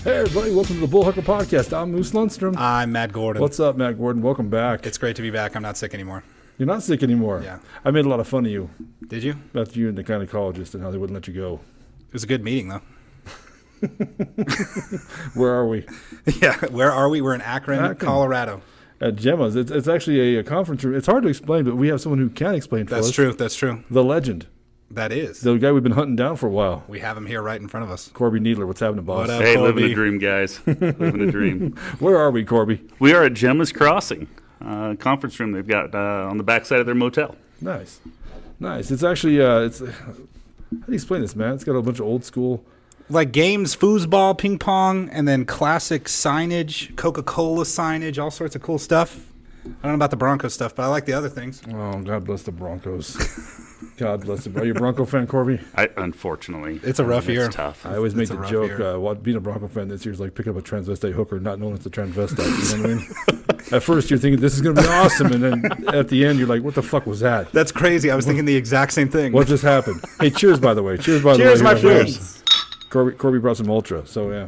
Hey everybody, welcome to the Bullhucker podcast. I'm Moose Lundstrom. I'm Matt Gordon. What's up, Matt Gordon? Welcome back. It's great to be back. I'm not sick anymore. You're not sick anymore. Yeah. I made a lot of fun of you. Did you? About you and the gynecologist and how they wouldn't let you go. It was a good meeting, though. Where are we? Yeah, where are we? We're in Akron, Colorado. At Gemma's. It's actually a conference room. It's hard to explain, but we have someone who can explain for us. That's true. That's true. The legend. That is. The guy we've been hunting down for a while. We have him here right in front of us. Corby Kneedler. What's happening, boss? What up, Hey, Corby? living a dream, guys. Living a dream. Where are we, Corby? We are at Gemma's Crossing, conference room they've got on the backside of their motel. Nice. Nice. It's actually, how do you explain this, man? It's got a bunch of old school. Like games, foosball, ping pong, and then classic signage, Coca-Cola signage, all sorts of cool stuff. I don't know about the Broncos stuff, but I like the other things. Oh, God bless the Broncos. God bless them. Are you a Bronco fan, Corby? Unfortunately. It's a rough year. It's tough. I always make a the rough joke, being a Bronco fan this year is like picking up a transvestite hooker, not knowing it's a transvestite. You know what I mean? At first, you're thinking, this is going to be awesome. And then at the end, you're like, what the fuck was that? That's crazy. I was thinking the exact same thing. What just happened? Hey, cheers, by the way. Cheers, by the way. Cheers, my Here, friends. Corby brought some Ultra, so yeah.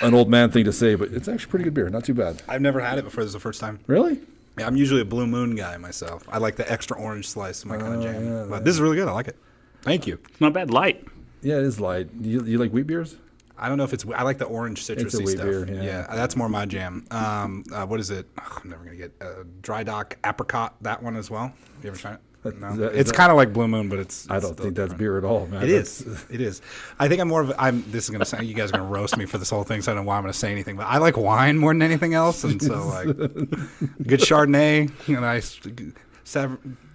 An old man thing to say, but it's actually pretty good beer. Not too bad. I've never had it before. This is the first time. Really? Yeah, I'm usually a Blue Moon guy myself. I like the extra orange slice, my kind of jam. yeah, But this is really good. I like it. Thank you. It's not bad light. Yeah, it is light. You like wheat beers? I don't know if it's. I like the orange citrusy It's a wheat stuff. beer, yeah. That's more my jam. What is it? Oh, I'm never gonna get Dry Dock Apricot. That one as well. You ever tried it? No. Is that- It's kind of like Blue Moon, but it's. I don't think that's beer at all, man. It is. It is. I think I'm more of. This is gonna say you guys are gonna roast me for this whole thing, so I don't know why I'm gonna say anything. But I like wine more than anything else, and so like good Chardonnay, nice.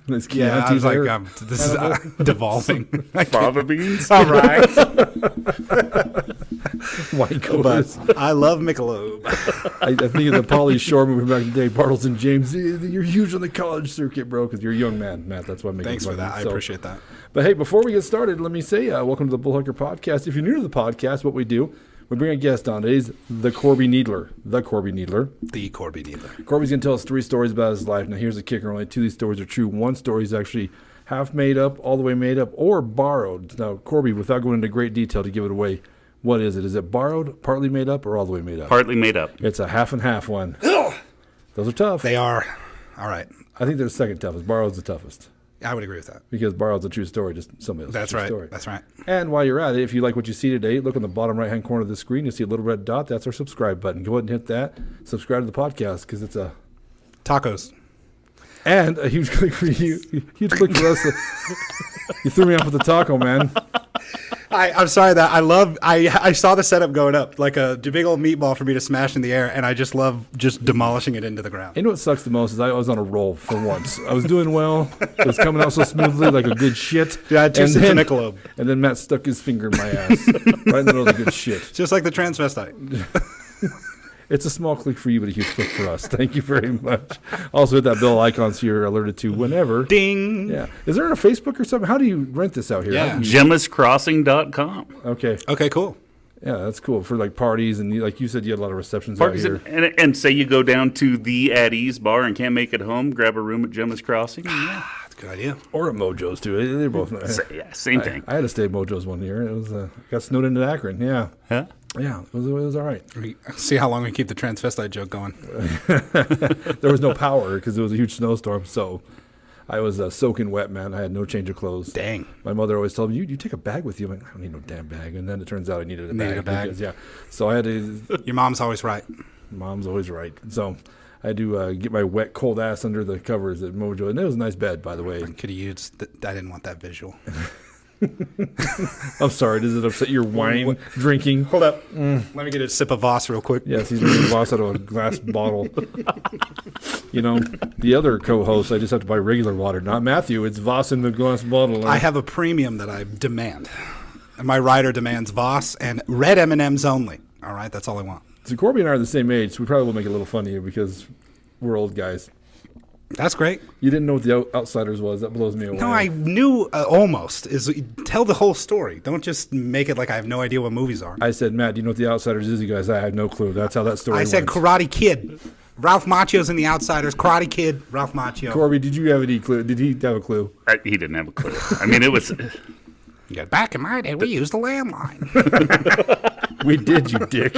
It's Yeah, I Chianti was like, there. this is devolving. Fava beans. All right. White Coast. But I love Michelob. I think of the Pauly Shore movie back in the day, Bartles and James. You're huge on the college circuit, bro, because you're a young man, Matt. That's why I'm making Thanks fun for of that. you. I appreciate that. But hey, before we get started, let me say welcome to the Bullhucker podcast. If you're new to the podcast, what we do, we bring a guest on. Today's the Corby Kneedler. The Corby Kneedler. The Corby Kneedler. Corby's going to tell us 3 stories about his life. Now, here's the kicker. Only 2 of these stories are true. 1 story is actually half made up, all the way made up, or borrowed. Now, Corby, without going into great detail to give it away, what is it? Is it borrowed, partly made up, or all the way made up? Partly made up. It's a half and half one. Those are tough. They are. All right. I think they're the second toughest. Borrowed's the toughest. I would agree with that. Because borrowed's a true story, just somebody else's That's true right. story. That's right. And while you're at it, if you like what you see today, look on the bottom right-hand corner of the screen. You'll see a little red dot. That's our subscribe button. Go ahead and hit that. Subscribe to the podcast because it's a... Tacos. And a huge click for you. Huge click for us. You threw me off with the taco, man. I'm sorry that I saw the setup going up like a big old meatball for me to smash in the air, and I just love just demolishing it into the ground. You know what sucks the most is I was on a roll for once. I was doing well. It was coming out so smoothly like a good shit. Yeah, I had 2 sips of Michelob. And then Matt stuck his finger in my ass. Right in the middle of the good shit. Just like the transvestite. It's a small click for you, but a huge click for us. Thank you very much. Also, hit that bell icon so you're alerted to whenever. Ding. Yeah. Is there a Facebook or something? How do you rent this out here? Yeah. How do you- GemmasCrossing.com. Okay. Okay, cool. Yeah, that's cool. For like parties, and like you said, you had a lot of receptions Parties out here. and say you go down to the at ease bar and can't make it home, grab a room at Gemma's Crossing. And yeah, That's a good idea. Or at Mojo's, too. They're both nice. same thing. I had to stay at Mojo's one year. It was got snowed into Akron. Yeah. Huh? Yeah, it was all right. See how long we keep the transvestite joke going. There was no power because it was a huge snowstorm, so I was soaking wet, man. I had no change of clothes. Dang. My mother always told me, you take a bag with you. I'm like, I don't need no damn bag. And then it turns out I needed a Needed bag. a bag. Because, so I had to, Your mom's always right. mom's always right. So I had to get my wet, cold ass under the covers at Mojo. And it was a nice bed, by the way. Could have used. I didn't want that visual. I'm sorry. Does it upset your wine drinking? Hold up. Let me get a sip of Voss real quick. Yes, he's drinking Voss out of a glass bottle. You know, the other co-host, I just have to buy regular water. Not Matthew. It's Voss in the glass bottle. I have a premium that I demand. And my rider demands Voss and red M&Ms only. All right, that's all I want. So Corby and I are the same age, so we probably will make it a little fun of you because we're old guys. That's great. You didn't know what the Outsiders was. That blows me away. No, I knew almost. Tell the whole story. Don't just make it like I have no idea what movies are. I said, Matt, do you know what the Outsiders is? You guys, I have no clue. That's how that story I went. said Karate Kid. Ralph Macchio's in The Outsiders. Karate Kid, Ralph Macchio. Corby, did you have any clue? Did he have a clue? He didn't have a clue. I mean, it was... Yeah, back in my day, we used a landline. We did, you dick.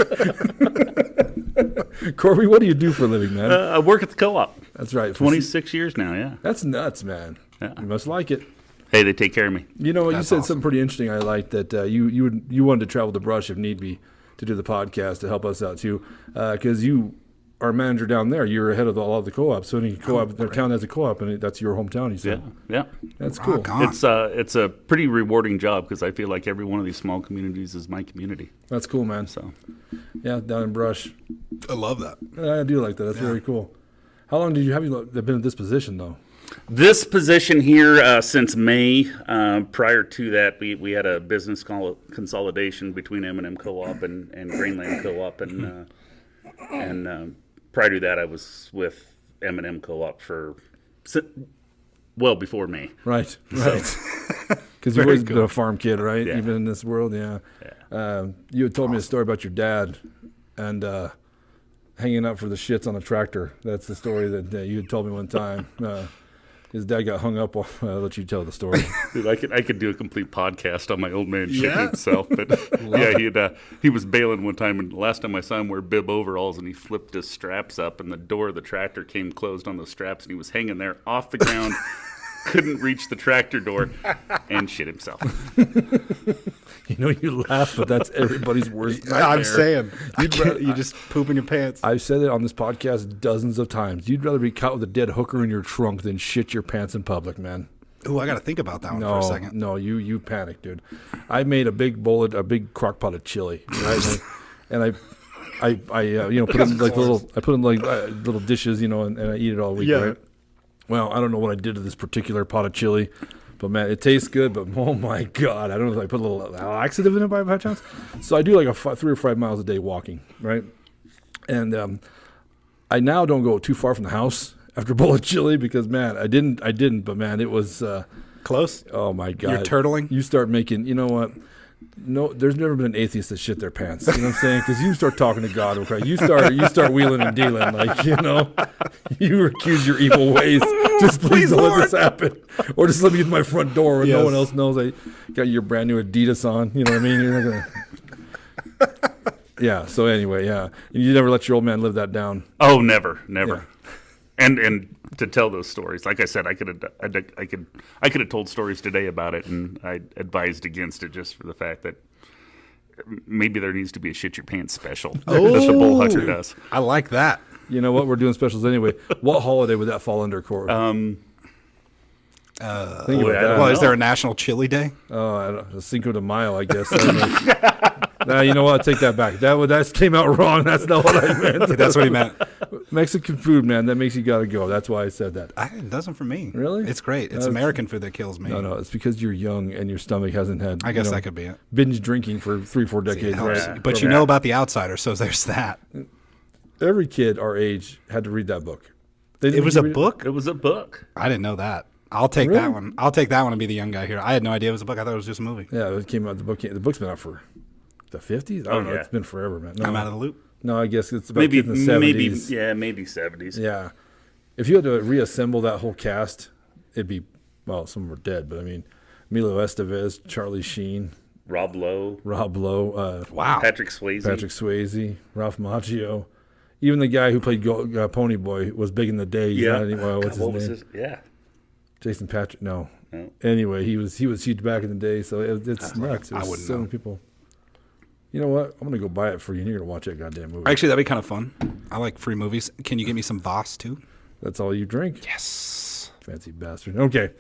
Corby, what do you do for a living, man? I work at the co-op. That's right. 26 years now, yeah. That's nuts, man. Yeah. You must like it. Hey, they take care of me. You know, you That's said awesome. something pretty interesting. I liked that you wanted to travel the brush if need be to do the podcast to help us out too, because you are manager down there. You're ahead of all of the co-ops. So any co-op, their town has a co-op, and that's your hometown. You said, Yeah. that's cool. Rock on. It's a pretty rewarding job because I feel like every one of these small communities is my community. That's cool, man. So Yeah, down in brush. I love that. I do like that. That's very cool. How long did you have been in this position though? this position here since May. Prior to that, we had a business consolidation between M&M Co-op and Grainland Co-op, and prior to that, I was with M&M Co-op for well before May. Right. Because you've always been a farm kid, right? Yeah. Even in this world, yeah. You had told me a story about your dad and hanging out for the shits on a tractor. That's the story that you had told me one time. His dad got hung up. I'll let you tell the story. Dude, I could do a complete podcast on my old man shitting himself. But he was bailing one time, and the last time I saw him wear bib overalls, and he flipped his straps up, and the door of the tractor came closed on those straps, and he was hanging there off the ground, couldn't reach the tractor door, and shit himself. You know, you laugh, but that's everybody's worst nightmare. I'm saying. You just poop in your pants. I've said it on this podcast dozens of times. You'd rather be caught with a dead hooker in your trunk than shit your pants in public, man. Ooh, I got to think about that one for a second. No, you panic, dude. I made a big crock pot of chili, right? and I put in like little dishes, and I eat it all week, right? Well, I don't know what I did to this particular pot of chili, but man, it tastes good. But oh my god, I don't know if I put a little laxative in it by chance. So I do like 3 or 5 miles a day walking, right? And I now don't go too far from the house after a bowl of chili because man, I didn't, but man, it was Close? oh my god, You're turtling? You start making, you know what? No, there's never been an atheist that shit their pants. You know what I'm saying? Because you start talking to God, okay? You start wheeling and dealing, like you accuse your evil ways. Just please don't let this happen, or just let me get to my front door where no one else knows I got your brand new Adidas on. You know what I mean? You're not gonna. Yeah. So anyway, yeah, you never let your old man live that down. Oh, never. Yeah. And to tell those stories, like I said, I could have told stories today about it, and I advised against it just for the fact that maybe there needs to be a shit your pants special that the Bullhucker does. I like that. You know what? We're doing specials anyway. What holiday would that fall under, Corey? Think about that. Well, is there a National Chili Day? Oh, I don't know. Cinco de Mayo, I guess. Nah, you know what? I take that back. That came out wrong. That's not what I meant. That's what he meant. Mexican food, man. That makes you gotta go. That's why I said that. It doesn't for me. Really? It's great. It's American food that kills me. No. It's because you're young and your stomach hasn't had. I guess that could be it. Binge drinking for 3-4 decades. Helps. Right? But you know about the outsider, so there's that. Every kid our age had to read that book. It was a book? It was a book. I didn't know that. I'll take that one. I'll take that one and be the young guy here. I had no idea it was a book. I thought it was just a movie. Yeah, it came out. The book's been out for the 50s. I don't know. Yeah. It's been forever, man. No, I'm out of the loop. No, I guess it's about Maybe in the 70s. maybe 70s. Yeah. If you had to reassemble that whole cast, it'd be, well, some of them are dead, but I mean, Emilio Estevez, Charlie Sheen, Rob Lowe, Wow. Patrick Swayze, Ralph Macchio. Even the guy who played Pony Boy was big in the day. He's not anymore. What's his name? Yeah. Jason Patrick. No. No. Anyway, he was huge back in the day, so it's nuts. I wouldn't so know. many people. You know what? I'm gonna go buy it for you, and you're gonna watch that goddamn movie. Actually, that'd be kind of fun. I like free movies. Can you give me some Voss, too? That's all you drink. Yes. Fancy bastard. Okay,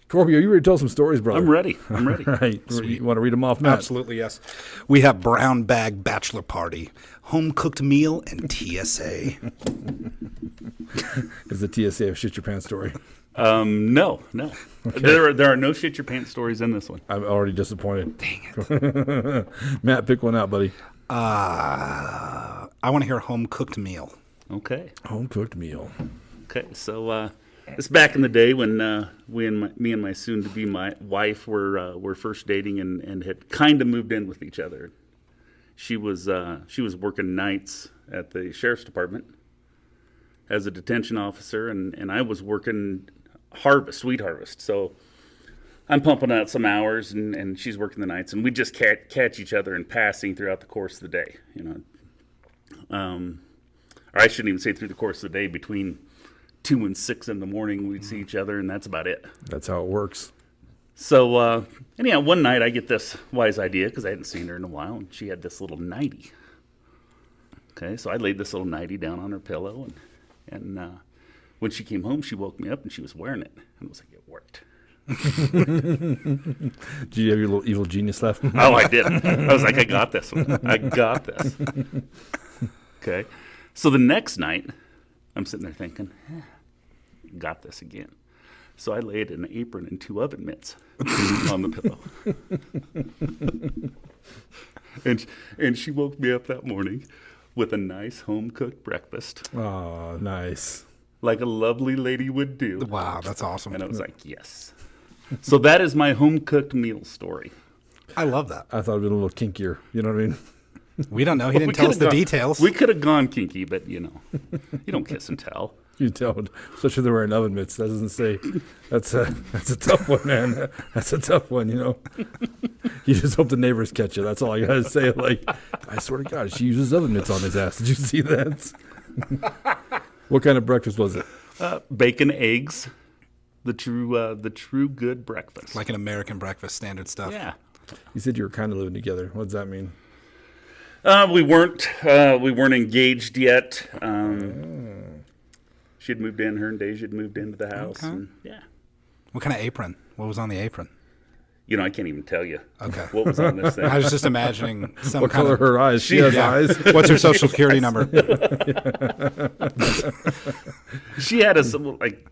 Corby, are you ready to tell some stories, brother? I'm ready. Right. You want to read them off, Matt? Absolutely, yes. We have brown bag bachelor party, home cooked meal, and TSA. Is the TSA a shit your pants story? No. Okay. There are no shit your pants stories in this one. I'm already disappointed. Dang it. Matt, pick one out, buddy. I want to hear home cooked meal. Okay. Home cooked meal. Okay. So it's back in the day when me and my soon-to-be my wife were first dating and had kind of moved in with each other. She was working nights at the sheriff's department as a detention officer, and I was working sweet harvest. So I'm pumping out some hours, and she's working the nights, and we just catch each other in passing throughout the course of the day. Or I shouldn't even say through the course of the day. Between 2 and 6 in the morning, we'd see each other, and that's about it. That's how it works. So, anyhow, one night I get this wise idea because I hadn't seen her in a while, and she had this little nightie. Okay, so I laid this little nightie down on her pillow, and when she came home, she woke me up, and she was wearing it. And I was like, it worked. Do you have your little evil genius left? Oh, I did. I was like, I got this one. I got this. Okay, so the next night, I'm sitting there thinking, got this again. So I laid an apron and 2 oven mitts on the pillow. and she woke me up that morning with a nice home-cooked breakfast. Oh, nice. Like a lovely lady would do. Wow, that's awesome. And I was like, yes. So that is my home-cooked meal story. I love that. I thought it'd be a little kinkier. You know what I mean? We don't know. He didn't tell us the details. We could have gone kinky, but, you don't kiss and tell. You don't, especially if they're wearing oven mitts. That doesn't say. That's a tough one, man. That's a tough one. You just hope the neighbors catch it. That's all I gotta say. Like, I swear to God, she uses oven mitts on his ass. Did you see that? What kind of breakfast was it? Bacon, eggs, the true good breakfast. Like an American breakfast, standard stuff. Yeah. You said you were kind of living together. What does that mean? We weren't engaged yet. She had moved in. Her and Deja had moved into the house. Okay. And, yeah. What kind of apron? What was on the apron? I can't even tell you. Okay. What was on this thing. I was just imagining some What kind color of her eyes? She has eyes. What's her social security number? She had us like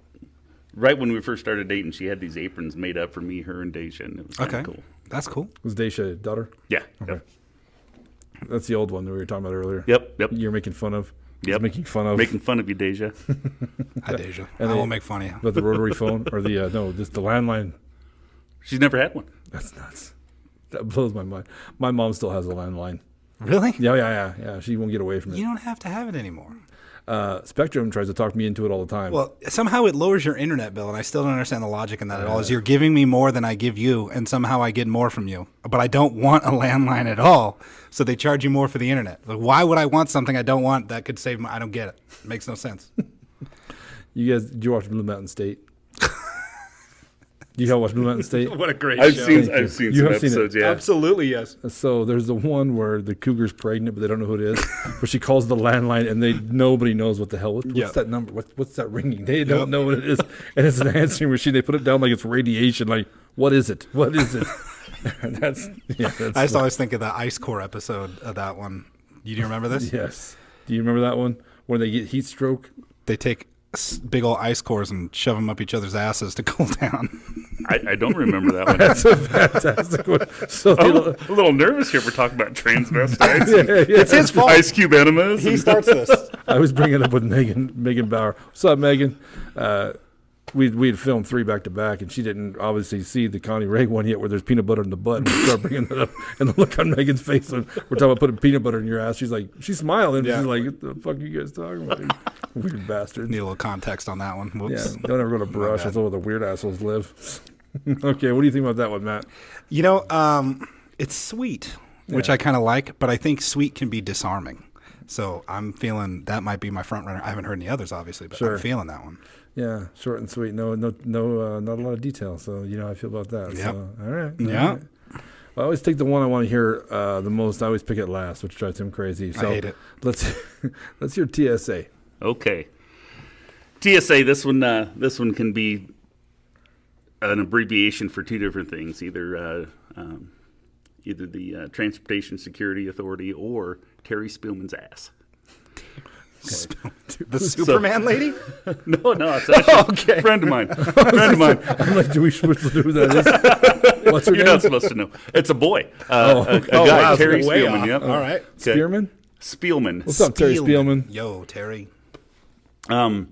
right when we first started dating. She had these aprons made up for me, her, and Deja, and it was kind of cool. That's cool. Was Daisha a daughter? Yeah. Okay. That's the old one that we were talking about earlier. Yep. You're making fun of. Yep. Making fun of you, Deja. Hi, Deja. And I won't make fun of you. But the rotary phone or the the landline. She's never had one. That's nuts. That blows my mind. My mom still has a landline. Really? Yeah. She won't get away from it. You don't have to have it anymore. Spectrum tries to talk me into it all the time. Well, somehow it lowers your internet bill, and I still don't understand the logic in that at all. Is you're giving me more than I give you, and somehow I get more from you, but I don't want a landline at all, so they charge you more for the internet. Like, why would I want something I don't want that could save I don't get it. It makes no sense. Did you watch Blue Mountain State? Do you watch Blue Mountain State? What a great I've show. seen You some have seen it? episodes. Yeah. Absolutely, yes. So there's the one where the cougar's pregnant, but they don't know who it is. Where she calls the landline, and nobody knows what the hell. What's that number? What's that ringing? They don't know what it is, and it's an answering machine. They put it down like it's radiation. Like, what is it? What is it? That's. I just always think of the Ice Core episode of that one. Do you remember this? Yes. Do you remember that one where they get heat stroke? They take big old ice cores and shove them up each other's asses to cool down. I don't remember that one. That's a fantastic one. So I'm a little nervous here. We're talking about transvestites. It's his fault. Ice Cube enemas. He starts this. I was bringing it up with Megan Bauer. What's up, Megan? We had filmed 3 back to back, and she didn't obviously see the Connie Ray one yet, where there's peanut butter in the butt. And we start bringing that up, and the look on Megan's face when we're talking about putting peanut butter in your ass. She's smiling. Yeah. She's like, "What the fuck are you guys talking about? You weird bastard." Need a little context on that one. Yeah, Whoops. don't ever go to Brush. That's where the weird assholes live. Okay, what do you think about that one, Matt? It's sweet, which I kind of like, but I think sweet can be disarming. So I'm feeling that might be my front runner. I haven't heard any others, obviously, but I'm feeling that one. Yeah, short and sweet. No, not a lot of detail. So you know how I feel about that. Yep. So, all right. Yeah. Right. I always take the one I want to hear the most. I always pick it last, which drives him crazy. So I hate it. Let's hear TSA. Okay. TSA. This one can be an abbreviation for 2 different things. Either the Transportation Security Authority or Terry Spielman's ass. The Superman lady? No, it's actually a friend of mine. I'm like, do we supposed to know who that is? What's her You're name? not supposed to know. It's a boy. Oh. A guy, wow, Terry way Spielman. off. Yep. All right. Okay. Spearman? Spielman. What's up, Terry Spielman? Yo, Terry. I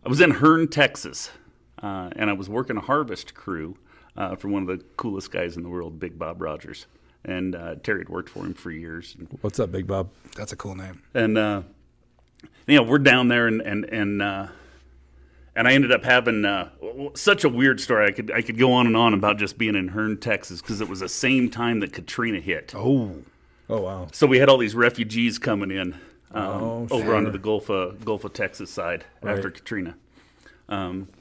was in Hearn, Texas, and I was working a harvest crew for one of the coolest guys in the world, Big Bob Rogers. And Terry had worked for him for years. What's up, Big Bob? That's a cool name. And we're down there, and And I ended up having such a weird story. I could go on and on about just being in Hearne, Texas, because it was the same time that Katrina hit. Oh, wow. So we had all these refugees coming in over sure. onto the Gulf of Texas side after Katrina.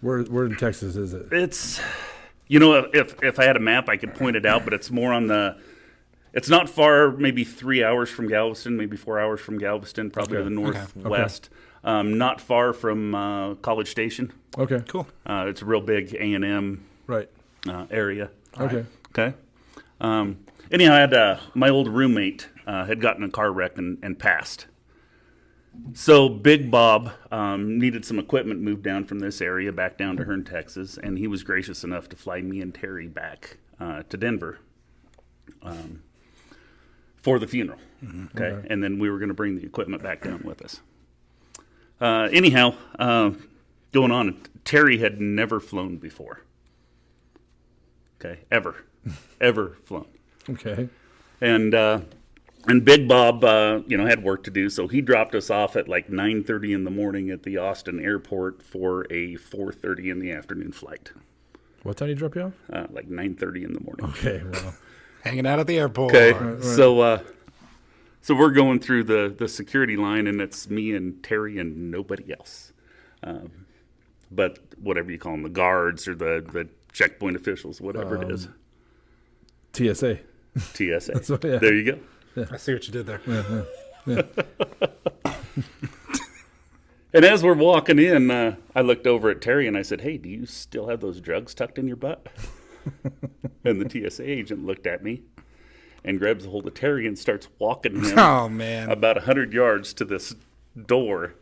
Where in Texas is it? It's, if I had a map, I could point it out, but it's more on the. It's not far, maybe 3 hours from Galveston, maybe 4 hours from Galveston, probably to the northwest. Not far from College Station. Okay. cool. It's a real big A&M Right. area. Okay. Okay. Anyhow, I had my old roommate had gotten in a car wreck and passed. So Big Bob needed some equipment moved down from this area back down to Hearne, Texas, and he was gracious enough to fly me and Terry back to Denver for the funeral. Okay, and then we were going to bring the equipment back down with us. Anyhow, going on, Terry had never flown before. Okay, ever flown. Okay. And Big Bob, had work to do, so he dropped us off at like 9:30 in the morning at the Austin airport for a 4:30 in the afternoon flight. What time did he drop you off? Like 9:30 in the morning. Okay, well. Hanging out at the airport. Okay, Right. So we're going through the security line, and it's me and Terry and nobody else. But whatever you call them, the guards or the checkpoint officials, whatever it is. TSA. TSA. So, yeah. There you go. I see what you did there. And as we're walking in, I looked over at Terry and I said, "Hey, do you still have those drugs tucked in your butt?" And the TSA agent looked at me and grabs a hold of Terry and starts walking him Oh, man. about 100 yards to this door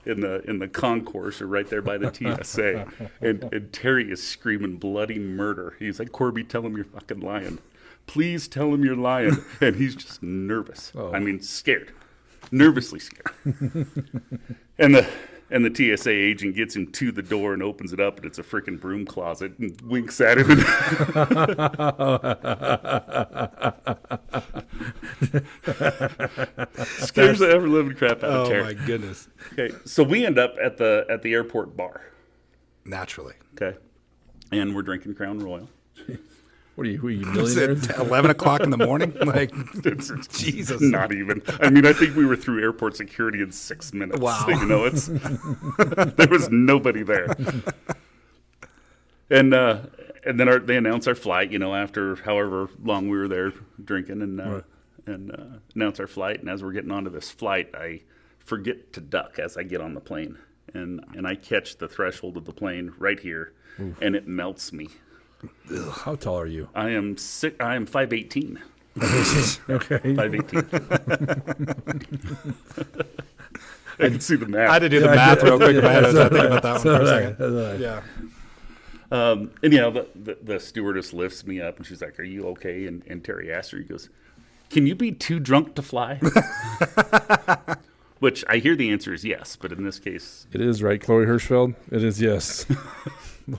in the concourse or right there by the TSA. And Terry is screaming bloody murder. He's like, "Corby, tell him you're fucking lying. Please tell him you're lying." And he's just nervous. I mean, scared. Nervously scared. And the TSA agent gets him to the door and opens it up, and it's a freaking broom closet, and winks at him. Scares the ever living crap out of Terry. Oh, my goodness. Okay, so we end up at the airport bar. Naturally. Okay, and we're drinking Crown Royal. What are you Is millionaires? it 11 o'clock in the morning? Like, Jesus. Not even. I mean, I think we were through airport security in 6 minutes. Wow. It's there was nobody there. And then they announce our flight. After however long we were there drinking, and announce our flight. And as we're getting onto this flight, I forget to duck as I get on the plane, and I catch the threshold of the plane right here, and it melts me. How tall are you? I am 5'18". Okay. 5'18". I can see the math. I had to do the math real quick in my head. I was thinking about that one for a second. Yeah. Yeah. The stewardess lifts me up and she's like, "Are you okay?" And Terry asks her, he goes, "Can you be too drunk to fly?" Which I hear the answer is yes, but in this case, It is, right, Chloe Hirschfeld? It is, yes.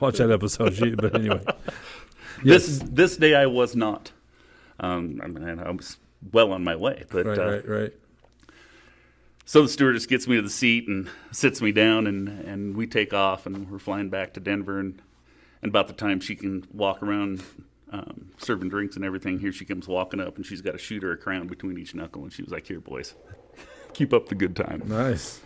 Watch that episode. But anyway. Yes. this day I was not. I was well on my way, but Right. so the stewardess gets me to the seat and sits me down, and we take off, and we're flying back to Denver, and about the time she can walk around serving drinks and everything, here she comes walking up, and she's got a shooter a crown between each knuckle, and she was like, "Here, boys, keep up the good time." Nice.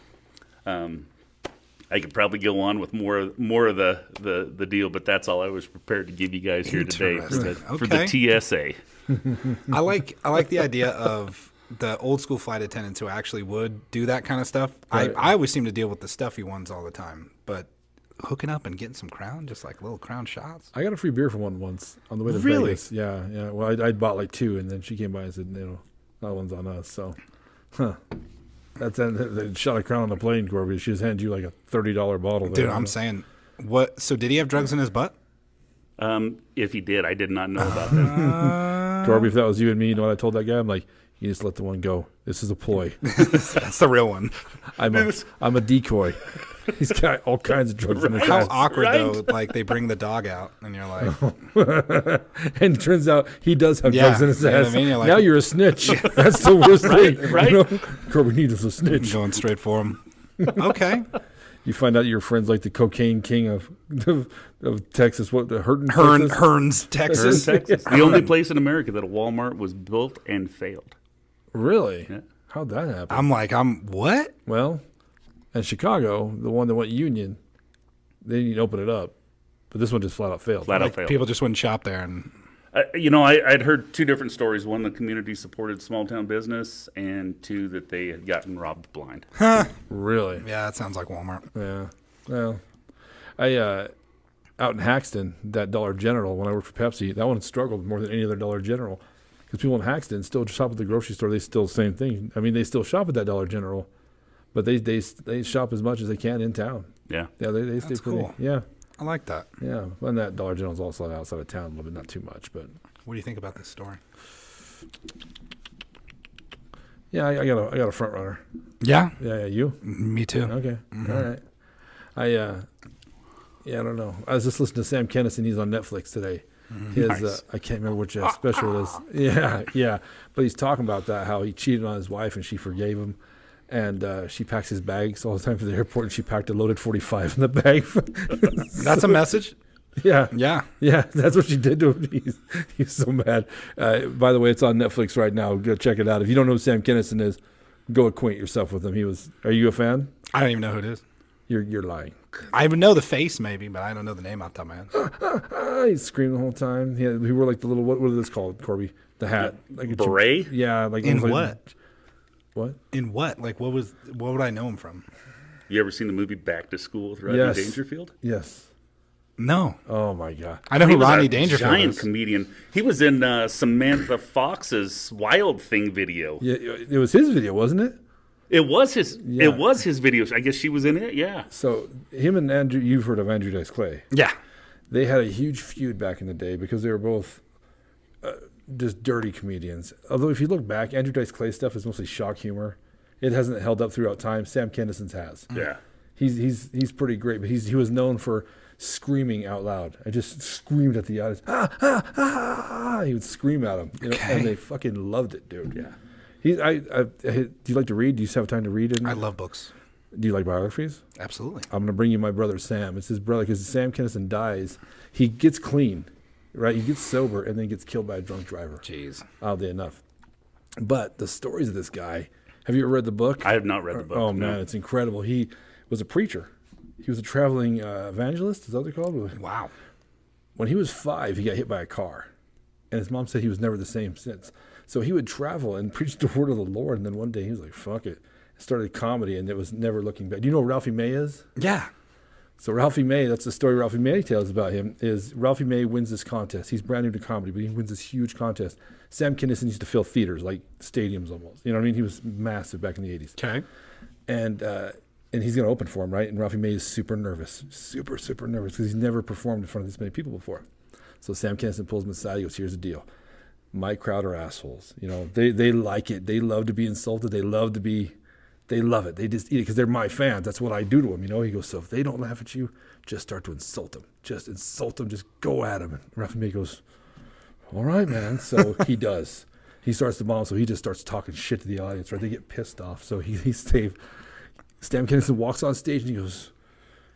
I could probably go on with more of the deal, but that's all I was prepared to give you guys here today for the TSA. I like the idea of the old school flight attendants who actually would do that kind of stuff. Right. I always seem to deal with the stuffy ones all the time, but hooking up and getting some crown, just like little crown shots. I got a free beer for one once on the way to Really? Vegas. Yeah. Well, I'd bought like two, and then she came by and said, that one's on us. So, they shot a crown on the plane, Corby. She just handed you like a $30 bottle. Dude, there. I'm saying, what? So did he have drugs in his butt? If he did, I did not know about that. Corby, if that was you and me, you know what I told that guy? I'm like, you just let the one go. This is a ploy. That's the real one. I'm a decoy. He's got all kinds of drugs in his How house. awkward Right. though! Like they bring the dog out, and you're like, And it turns out he does have drugs in his you know what ass. I mean? You're like- Now you're a snitch. That's the worst thing. right. Corby Kneedler's a snitch. going straight for him. Okay. You find out your friend's like the cocaine king of Texas. What the Hearns, Texas. Texas. The only place in America that a Walmart was built and failed. Really? Yeah. How'd that happen? I'm what? Well, in Chicago, the one that went union, they didn't open it up, but this one just flat out failed. Flat out failed. People just wouldn't shop there. And I'd heard two different stories. One, the community supported small town business, and two, that they had gotten robbed blind. Really? yeah, that sounds like Walmart. Yeah. Well, I out in Haxton, that Dollar General, when I worked for Pepsi, that one struggled more than any other Dollar General. Because people in Haxton still shop at the grocery store. They still same thing. I mean, they still shop at that Dollar General, but they shop as much as they can in town. Yeah. Yeah, they stay That's pretty. cool. Yeah, I like that. yeah. And that Dollar General's also outside of town a little bit, not too much, but What do you think about this story? yeah, I got a front runner. Yeah, Yeah, you? me too. Okay, all right. I don't know. I was just listening to Sam Kinison. He's on Netflix today. His Nice. I can't remember which special it is. Yeah. But he's talking about that, how he cheated on his wife and she forgave him. And she packs his bags all the time for the airport, and she packed a loaded 45 in the bag. That's a message. Yeah. Yeah. Yeah, that's what she did to him. He's so mad. By the way, it's on Netflix right now. Go check it out. If you don't know who Sam Kinison is, go acquaint yourself with him. Are you a fan? I don't even know who it is. You're lying. I would know the face maybe, but I don't know the name off the top of my head. He screamed the whole time. He wore like the little, what is this called, Corby? The hat. Like a Beret? Yeah. Like In almost what? Like, what? In what? Like what would I know him from? You ever seen the movie Back to School with Rodney Yes. Dangerfield? Yes. No. Oh, my God. I know He who was Rodney a Dangerfield giant is. comedian. He was in Samantha Fox's Wild Thing video. Yeah, it was his video, wasn't it? It was his. Yeah. It was his video. I guess she was in it. Yeah. So him and Andrew, you've heard of Andrew Dice Clay. Yeah. They had a huge feud back in the day because they were both just dirty comedians. Although if you look back, Andrew Dice Clay stuff is mostly shock humor. It hasn't held up throughout time. Sam Kinison's has. Yeah. He's pretty great, but he was known for screaming out loud. I just screamed at the audience. Ah, ah, ah, ah. He would scream at them, Okay. and they fucking loved it, dude. Yeah. Do you like to read? Do you have time to read it? I love books. Do you like biographies? Absolutely. I'm going to bring you my brother Sam. It's his brother because Sam Kinison dies. He gets clean, right? He gets sober and then gets killed by a drunk driver. Jeez. Oddly enough. But the stories of this guy, have you ever read the book? I have not read the book. Oh, no. man, it's incredible. He was a preacher. He was a traveling evangelist. Is that what they're called? Wow. When he was 5, he got hit by a car. And his mom said he was never the same since. So he would travel and preach the word of the Lord. And then one day he was like, fuck it. Started comedy, and it was never looking back. Do you know who Ralphie May is? Yeah. So Ralphie May, that's the story Ralphie May tells about him, is Ralphie May wins this contest. He's brand new to comedy, but he wins this huge contest. Sam Kinison used to fill theaters, like stadiums almost. You know what I mean? He was massive back in the 80s. Okay. And he's going to open for him, right? And Ralphie May is super nervous, super nervous, because he's never performed in front of this many people before. So Sam Kinison pulls him aside. He goes, here's the deal. My crowd are assholes. You know, they like it. They love to be insulted. They love it. They just eat it because they're my fans. That's what I do to them. You know, he goes, so if they don't laugh at you, just start to insult them. Just insult them. Just go at them. And Ralphie May goes, all right, man. So he does. He starts to bomb. So he just starts talking shit to the audience, right? They get pissed off. So he's saved. Sam Kinison walks on stage and he goes,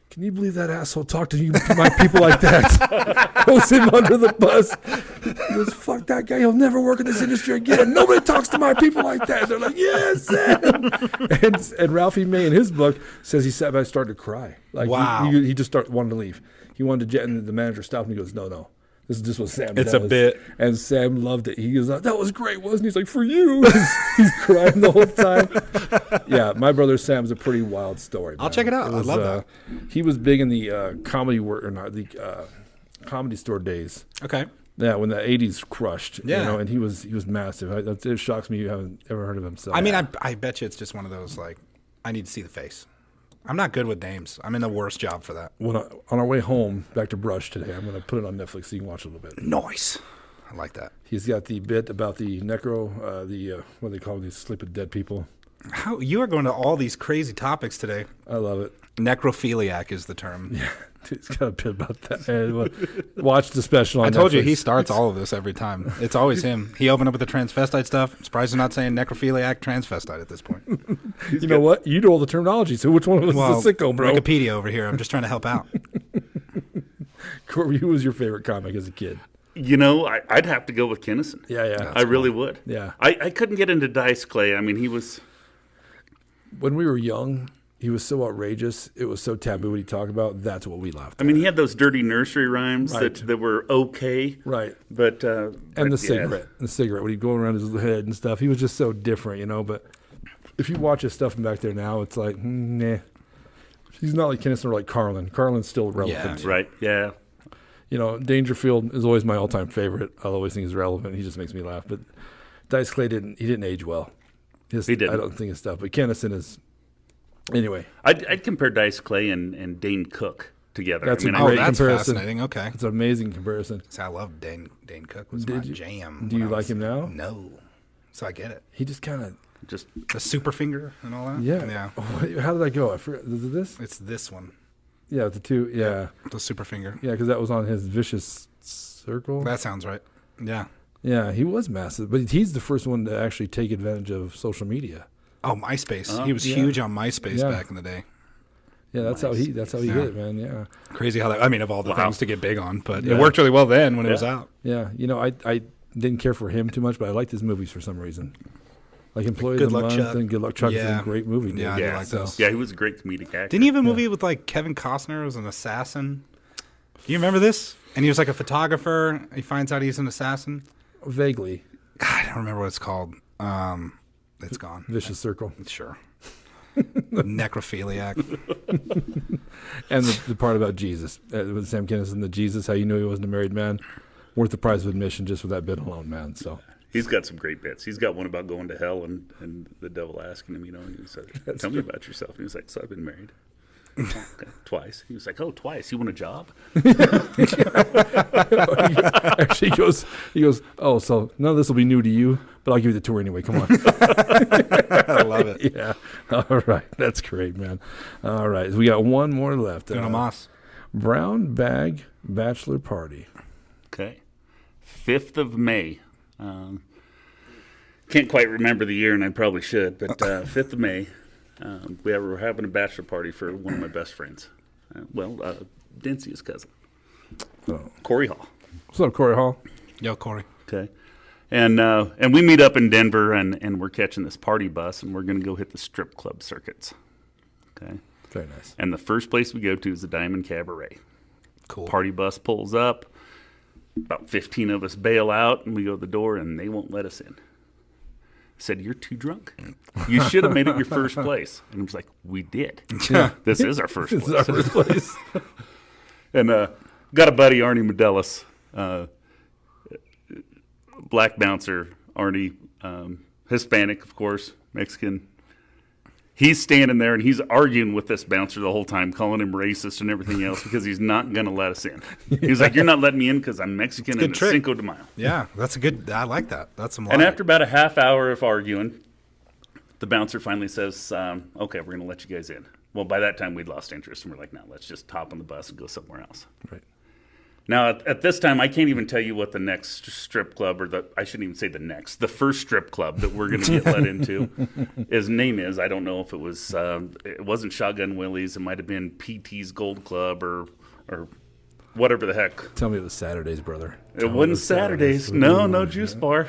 can you believe that asshole talked to my people like that? Throws him under the bus. He goes, fuck that guy. He'll never work in this industry again. Nobody talks to my people like that. They're like, yes, Sam. And Ralphie May in his book says he sat back and started to cry. Like Wow. He just wanted to leave. He wanted to jet, and the manager stopped him. He goes, no. This is just what Sam does. It's a bit. And Sam loved it. He goes, that was great, wasn't he? He's like, for you. He's crying the whole time. Yeah, my brother Sam's a pretty wild story. I'll man. check it out. It was, I love that. He was big in the comedy store days. Okay. Yeah, when the 80s crushed. Yeah. You know, and he was massive. It shocks me you haven't ever heard of him. So I mean, I bet you it's just one of those, like, I need to see the face. I'm not good with names. I'm in the worst job for that. on our way home back to Brush today, I'm going to put it on Netflix so you can watch a little bit. Nice. I like that. He's got the bit about the necro, what do they call these sleep with dead people. How you are going to all these crazy topics today. I love it. Necrophiliac is the term. He's got a bit about that. And, watch the special on I told you Netflix. he starts all of this every time. It's always him. He opened up with the transvestite stuff. I'm surprised he's not saying necrophiliac transvestite at this point. You know what? You know all the terminology, so which one was the sicko, bro? Wikipedia over here. I'm just trying to help out. Corby, who was your favorite comic as a kid? You know, I'd have to go with Kinnison. Yeah. I really would. Yeah. I couldn't get into Dice Clay. I mean, he was. When we were young, he was so outrageous. It was so taboo what he talked about. That's what we laughed at. I mean, he had those dirty nursery rhymes that were okay. Right. But and the cigarette when he'd go around his head and stuff. He was just so different, you know. But if you watch his stuff from back there now, it's like, nah. He's not like Kinnison or like Carlin. Carlin's still relevant. Yeah. Right. Yeah. You know, Dangerfield is always my all-time favorite. I'll always think he's relevant. He just makes me laugh. But Dice Clay didn't age well. He didn't. I don't think his stuff. But Kinnison is. Anyway, I'd compare Dice Clay and Dane Cook together. That's I mean, a great that's comparison. fascinating. Okay. it's an amazing comparison. See, I love Dane Cook. Was Did my you- jam. Do when you I like was- him now? No. So I get it. He just kind of just The super finger and all that? yeah. Yeah. How did I go? I forgot. Is it this? It's this one. Yeah, the two. Yeah, The super finger. yeah, because that was on his vicious circle. That sounds right. Yeah. Yeah, he was massive, but he's the first one to actually take advantage of social media. Oh, MySpace. Oh, He was yeah. huge on MySpace Yeah. back in the day. Yeah, that's how he hit it, man. Yeah, Crazy how that. I mean, of all the Wow. things to get big on, but Yeah. it worked really well then when it was Yeah. out. yeah. You know, I didn't care for him too much, but I liked his movies for some reason. Like Employee Good of the Luck Month Chuck. and Good Luck Chuck is Yeah. a great movie. Dude. Yeah, I do yeah, like those. yeah, he was a great comedic actor. Didn't he have a movie with like Kevin Costner as an assassin? Do you remember this? And he was like a photographer. He finds out he's an assassin. Vaguely, I don't remember what it's called. It's gone. Vicious Circle, Sure. Necrophiliac. and the part about Jesus with Sam Kinison, the Jesus, how you knew he wasn't a married man, worth the price of admission just for that bit alone, man. So He's got some great bits. He's got one about going to hell and the devil asking him, you know, he said, tell me about yourself. And he was like, so I've been married. Okay, twice. He was like, oh, twice. You want a job? actually, he goes, oh, so none of this will be new to you, but I'll give you the tour anyway. Come on. I love it. Yeah. All right. That's great, man. All right. We got one more left. Uno mas. Brown Bag Bachelor Party. Okay. 5th of May. Can't quite remember the year, and I probably should, but 5th of May, we were having a bachelor party for one of my best friends. Dincey's cousin, Oh. Corey Hall. What's up, Corey Hall? Yo, Corey. Okay. And we meet up in Denver, and we're catching this party bus, and we're going to go hit the strip club circuits. Okay. Very nice. And the first place we go to is the Diamond Cabaret. Cool. Party bus pulls up. About 15 of us bail out, and we go to the door, and they won't let us in. I said, you're too drunk. You should have made it your first place. And I was like, we did. This is our first This place. is our first place. And got a buddy, Arnie Medelis, black bouncer, Arnie, Hispanic, of course, Mexican. He's standing there and he's arguing with this bouncer the whole time, calling him racist and everything else because he's not going to let us in. He was like, you're not letting me in because I'm Mexican and it's trick. Cinco de Mayo. Yeah, that's a good. I like that. That's some. And logic. after about a half hour of arguing, the bouncer finally says, okay, we're going to let you guys in. Well, by that time, we'd lost interest, and we're like, no, let's just hop on the bus and go somewhere else. Right. Now, at this time, I can't even tell you what the next strip club, I shouldn't even say the first strip club that we're going to get let into, his name is. I don't know if it wasn't Shotgun Willie's. It might have been PT's Gold Club or whatever the heck. Tell me it was Saturdays, brother. It wasn't Saturdays. No juice bar.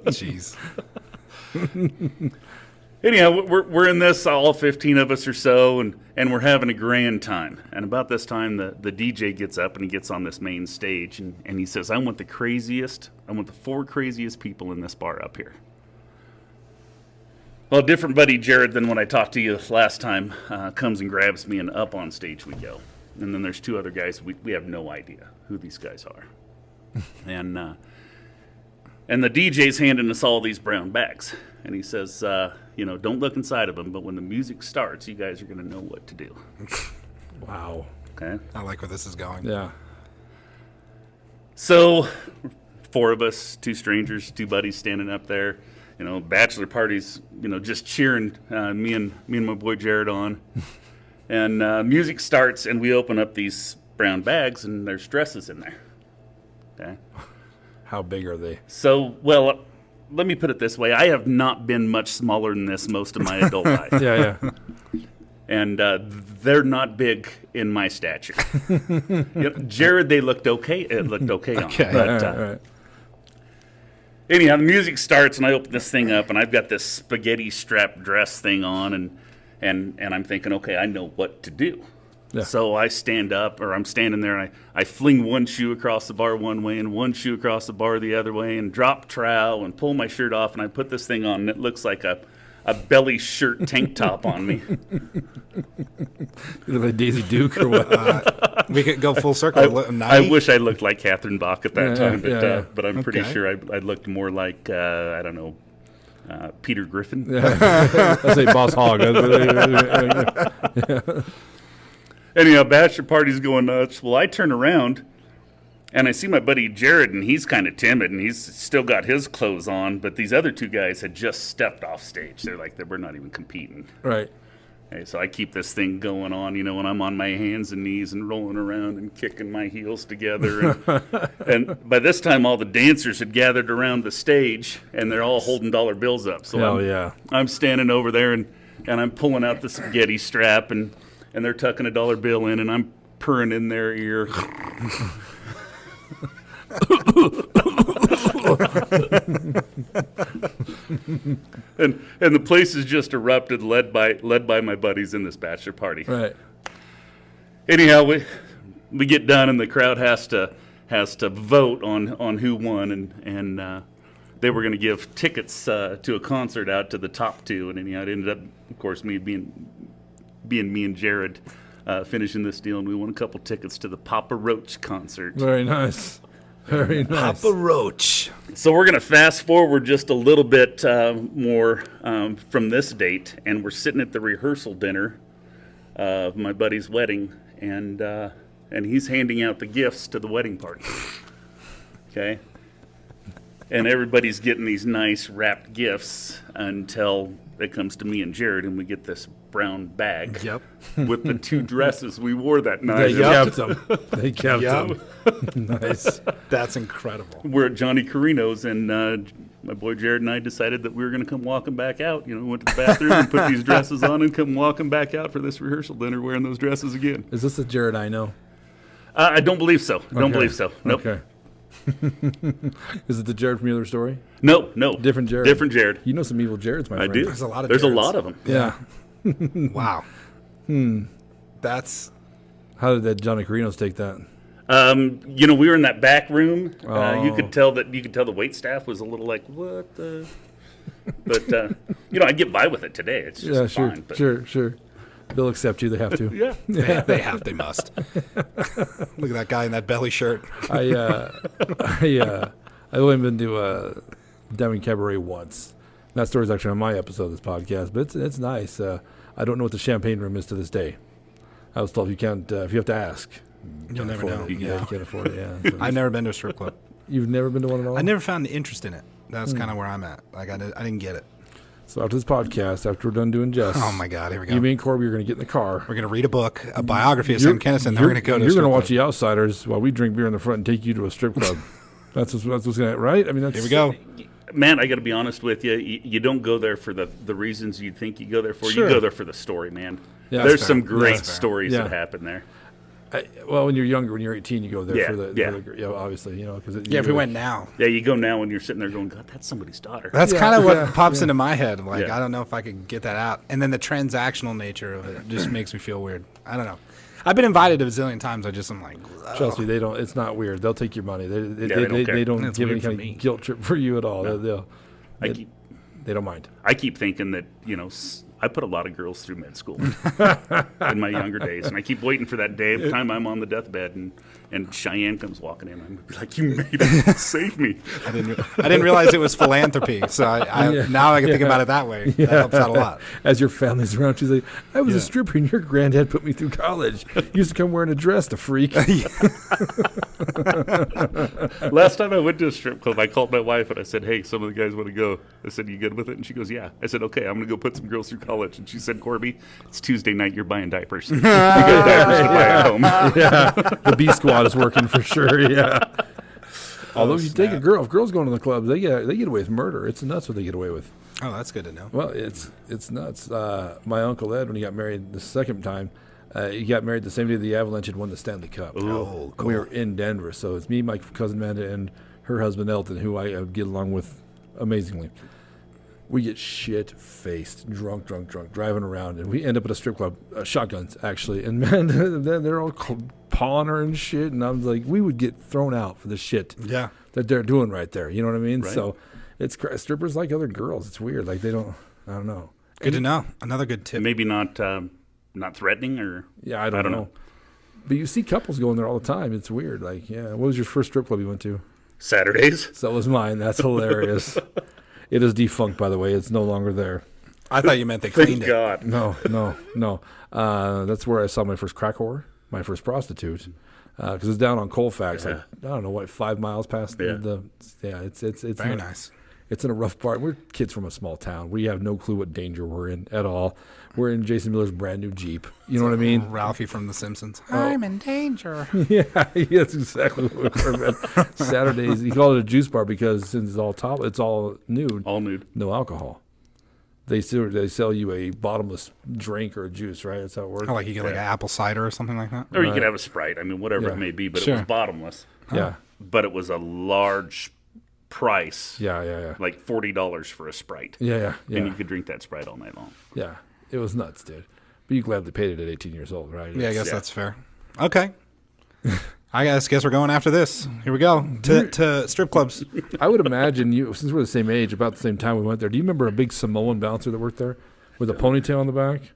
Jeez. Anyhow, we're in this, all 15 of us or so, and we're having a grand time. And about this time, the DJ gets up and he gets on this main stage and he says, I want the 4 craziest people in this bar up here. Well, a different buddy, Jared, than when I talked to you last time, comes and grabs me, and up on stage we go. And then there's 2 other guys. We have no idea who these guys are. And the DJ's handing us all these brown bags. And he says, don't look inside of them, but when the music starts, you guys are going to know what to do. Wow. Okay? I like where this is going. Yeah. So, 4 of us, 2 strangers, 2 buddies standing up there. Bachelor parties, just cheering me and my boy Jared on. And music starts, and we open up these brown bags, and there's dresses in there. Okay. How big are they? So, well, let me put it this way. I have not been much smaller than this most of my adult life. Yeah. And they're not big in my stature. Jared, they looked okay. It looked okay on. Okay. But, All right. anyhow, the music starts, and I open this thing up, and I've got this spaghetti strap dress thing on, and I'm thinking, okay, I know what to do. Yeah. So I stand up, or I'm standing there, and I fling one shoe across the bar one way and one shoe across the bar the other way, and drop trowel and pull my shirt off, and I put this thing on, and it looks like a belly shirt tank top on me. You look like Daisy Duke or what? We could go full circle. I wish I looked like Catherine Bach at that time, but I'm pretty Okay. sure I looked more like, I don't know, Peter Griffin. Let's say Boss Hog. Anyhow, bachelor party's going nuts. Well, I turn around, and I see my buddy Jared, and he's kind of timid, and he's still got his clothes on, but these other two guys had just stepped off stage. They're like, we're not even competing. Right. Okay, so I keep this thing going on, and I'm on my hands and knees and rolling around and kicking my heels together. And by this time, all the dancers had gathered around the stage, and they're all holding dollar bills up. So I'm standing over there, and I'm pulling out the spaghetti strap, and they're tucking a dollar bill in, and I'm purring in their ear. and the place is just erupted, led by my buddies in this bachelor party. Right. Anyhow, we get done, and the crowd has to vote on who won, and they were going to give tickets to a concert out to the top two, and anyhow, it ended up, of course, me being me and Jared finishing this deal, and we won a couple tickets to the Papa Roach concert. Very nice. Very nice. Papa Roach. So we're going to fast forward just a little bit more from this date, and we're sitting at the rehearsal dinner of my buddy's wedding, and he's handing out the gifts to the wedding party. Okay? And everybody's getting these nice wrapped gifts until it comes to me and Jared, and we get this brown bag with the two dresses we wore that night. They kept them. They kept Yep. them. Nice. That's incredible. We're at Johnny Carino's, and my boy Jared and I decided that we were going to come walking back out. We went to the bathroom and put these dresses on and come walking back out for this rehearsal dinner wearing those dresses again. Is this the Jared I know? I don't believe so. Don't Okay. believe so. Nope. Okay. Is it the Jared from the other story? No. Different Jared. Different Jared. You know some evil Jareds, my I friend. do. There's a lot of There's a Jareds. lot of them. Yeah. Wow. That's How did that Johnny Carino's take that? We were in that back room. You Oh. could tell the wait staff was a little like, what the? But I get by with it today. It's just Yeah, sure, fine. But, sure. They'll accept you. They have to. Yeah. they must. Look at that guy in that belly shirt. I've only been to Deming Cabaret once. That story's actually on my episode of this podcast, but it's nice. I don't know what the champagne room is to this day. I was told if you have to ask, You'll never know. You can't afford it. Yeah. So I've never been to a strip club. you've never been to one at all. I never found the interest in it. That's kind of where I'm at. Like I didn't get it. So after this podcast, after we're done doing Jess, Oh my God, here we go. you, me, and Corby are going to get in the car. We're gonna read a book, a biography of Sam Kinison. Then we're gonna go to. You're going to watch The Outsiders while we drink beer in the front and take you to a strip club. that's what's going to right. I mean, that's Here we go. Man, I got to be honest with you. You don't go there for the reasons you think you go there for. Sure. You go there for the story, man. Yeah, There's that's some fair. great That's fair. stories Yeah. that happen there. Well, when you're younger, when you're 18, you go there Yeah, for the yeah. obviously, because Yeah, if we went now, Yeah, you go now and you're sitting there going, God, that's somebody's daughter. that's Yeah, kind of what yeah, pops into my head. Like Yeah. I don't know if I could get that out. And then the transactional nature of it just makes me feel weird. I don't know. I've been invited a bazillion times. I'm like, ugh. Trust me, they don't. It's not weird. They'll take your money. They don't care. they don't That's give any weird for kind me. of guilt trip for you at all. I keep They don't mind. I keep thinking that, I put a lot of girls through med school in my younger days, and I keep waiting for that day, the time I'm on the deathbed, and Cheyenne comes walking in. I'm like, you made it, save me. I didn't realize it was philanthropy. So now I can think about it that way. That helps out a lot. As your family's around, she's like, I was Yeah. a stripper and your granddad put me through college. You used to come wearing a dress, the freak. Last time I went to a strip club, I called my wife and I said, hey, some of the guys want to go. I said, you good with it? And she goes, yeah. I said, okay, I'm going to go put some girls through college college, and she said, "Corby, it's Tuesday night. You're buying diapers. You got diapers to buy at home." Yeah, the B squad is working for sure. Yeah. Although if you take a girl, if girls go into the clubs, they get away with murder. It's nuts what they get away with. Oh, that's good to know. Well, it's nuts. My uncle Ed, when he got married the second time, he got married the same day the Avalanche had won the Stanley Cup. Oh, cool. We were in Denver, so it's me, my cousin Amanda, and her husband Elton, who I get along with amazingly. We get shit-faced, drunk, driving around, and we end up at a strip club, shotguns, actually. And, man, then they're all pawing her and shit, and I was like, we would get thrown out for the shit Yeah. that they're doing right there. You know what I mean? Right. So it's strippers like other girls. It's weird. Like, they don't, I don't know. Good to know. Another good tip. Maybe not threatening, or Yeah, I don't know. But you see couples going there all the time. It's weird. Like, yeah. What was your first strip club you went to? Saturdays. So was mine. That's hilarious. It is defunct, by the way. It's no longer there. I thought you meant they Thank cleaned it. God. No. That's where I saw my first crack whore, my first prostitute. Because it's down on Colfax. Yeah. Like, I don't know, what, 5 miles past the it's Very nice. It's in a rough part. We're kids from a small town. We have no clue what danger we're in at all. We're in Jason Miller's brand new Jeep. You know what I mean? Ralphie from The Simpsons. I'm in danger. Yeah, that's exactly what we were, man. Saturdays, he called it a juice bar because since it's all nude, All nude. no alcohol. They sell you a bottomless drink or a juice, right? That's how it works. Oh, like you get like an apple cider or something like that? Or you could have a Sprite. I mean, whatever Yeah. it may be, but Sure. it was bottomless. Yeah, But it was a large price, yeah. like $40 for a Sprite. Yeah. And you could drink that Sprite all night long. Yeah, it was nuts, dude. But you gladly paid it at 18 years old, right? Yeah, I guess Yeah. that's fair. Okay. I guess we're going after this. Here we go. To strip clubs. I would imagine you, since we're the same age, about the same time we went there. Do you remember a big Samoan bouncer that worked there with a ponytail on the back?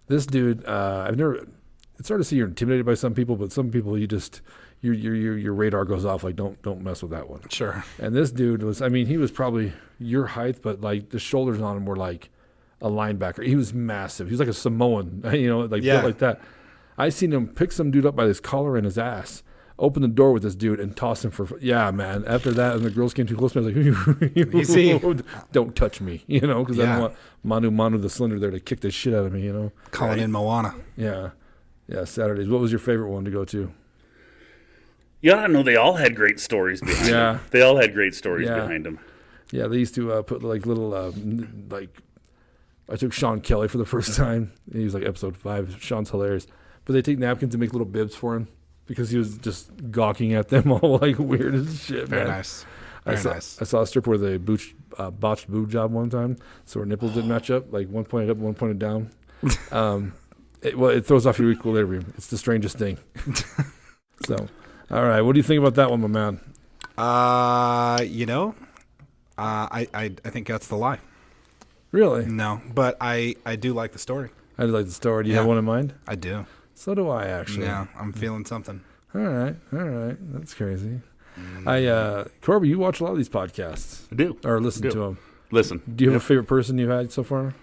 This dude, it's hard to see you're intimidated by some people, but some people your radar goes off. Like, don't mess with that one. Sure. And this dude was, he was probably your height, but like the shoulders on him were like a linebacker. He was massive. He was like a Samoan, built like that. I seen him pick some dude up by his collar and his ass, open the door with this dude, and toss him man. After that, and the girls came too close to me, I was like, Easy. don't touch me, because I Yeah. don't want Manu the Slender there to kick the shit out of me, Calling in Moana. Yeah. Saturdays. What was your favorite one to go to? Yeah, I know they all had great stories behind Yeah. them. They all had great stories Yeah. behind them. Yeah, they used to put like little I took Sean Kelly for the first time. He was like episode 5. Sean's hilarious. But they take napkins and make little bibs for him because he was just gawking at them all like weird as shit, Very man. nice. I saw a stripper with a botched boob job one time, so her nipples didn't match up. Like one pointed up, one pointed down. It throws off your equilibrium. It's the strangest thing. So, all right, what do you think about that one, my man? I think that's the lie. Really? No, but I do like the story. I like the story. Do you Yeah. have one in mind? I do. So do I, actually. Yeah, I'm feeling something. All right. That's crazy. Corby, you watch a lot of these podcasts. I do. Or listen Do. to them. Listen. Do you have a favorite person you've had so far?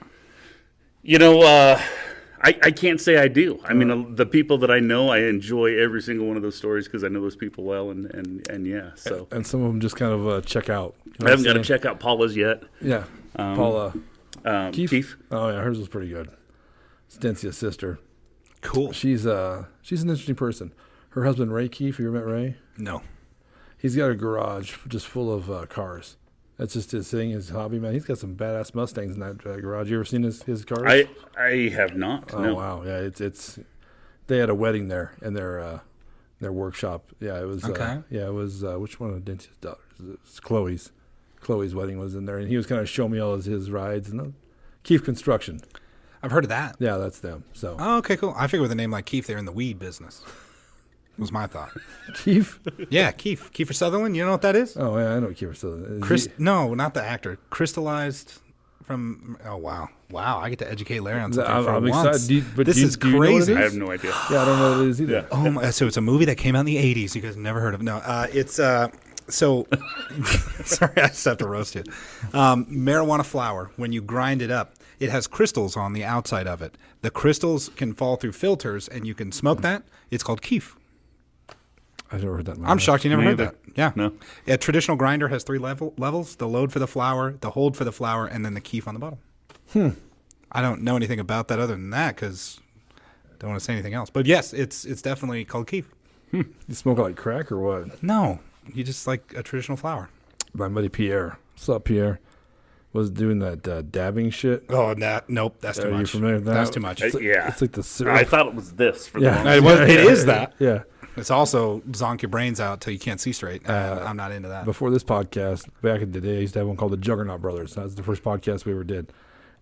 I can't say I do. I mean, the people that I know, I enjoy every single one of those stories because I know those people well, and yeah. So And some of them just kind of check out. You know I what haven't I'm got to saying? check out Paula's yet. Yeah. Paula. Keith. Oh, yeah. Hers was pretty good. Stencia's sister. Cool. She's an interesting person. Her husband, Ray Keefe, you ever met Ray? No. He's got a garage just full of cars. That's just his thing, his hobby, man. He's got some badass Mustangs in that garage. You ever seen his cars? I have not. Oh No. wow, yeah. It's they had a wedding there in their workshop. Yeah, it was. Okay. It was. Which one of Dent's daughters? It was Chloe's. Chloe's wedding was in there, and he was kind of showing me all his rides and Keefe Construction. I've heard of that. Yeah, that's them. So Oh, okay, cool. I figured with a name like Keith, they're in the weed business. Was my thought. Keefe. Yeah, Keith. Kiefer Sutherland. You know what that is? Oh yeah, I know Keefe. So is No, not the actor. Crystallized from. Oh wow, I get to educate Larry on something for I'm once. excited. This is do you know what it crazy. is? I have no idea. Yeah, I don't know what it is either. Yeah. Oh, so it's a movie that came out in the '80s. You guys never heard of it? No, it's so. Sorry, I just have to roast you. Marijuana flower, when you grind it up, it has crystals on the outside of it. The crystals can fall through filters, and you can smoke that. It's called keef. I've never heard that. I'm shocked you never Me heard either. that. Yeah. No. A traditional grinder has 3 levels: the load for the flour, the hold for the flour, and then the keef on the bottom. I don't know anything about that other than that because I don't want to say anything else. But yes, it's definitely called keef. You smoke it like crack or what? No, you just like a traditional flower. My buddy Pierre. What's up, Pierre? Was doing that dabbing shit. Oh, nope, that's too Are much. you familiar with that? That's too much. Yeah. It's like the syrup. I thought it was this for the Yeah. longest. It is that. Yeah. It's also zonk your brains out till you can't see straight. And I'm not into that. Before this podcast, back in the day, I used to have one called the Juggernaut Brothers. That was the first podcast we ever did.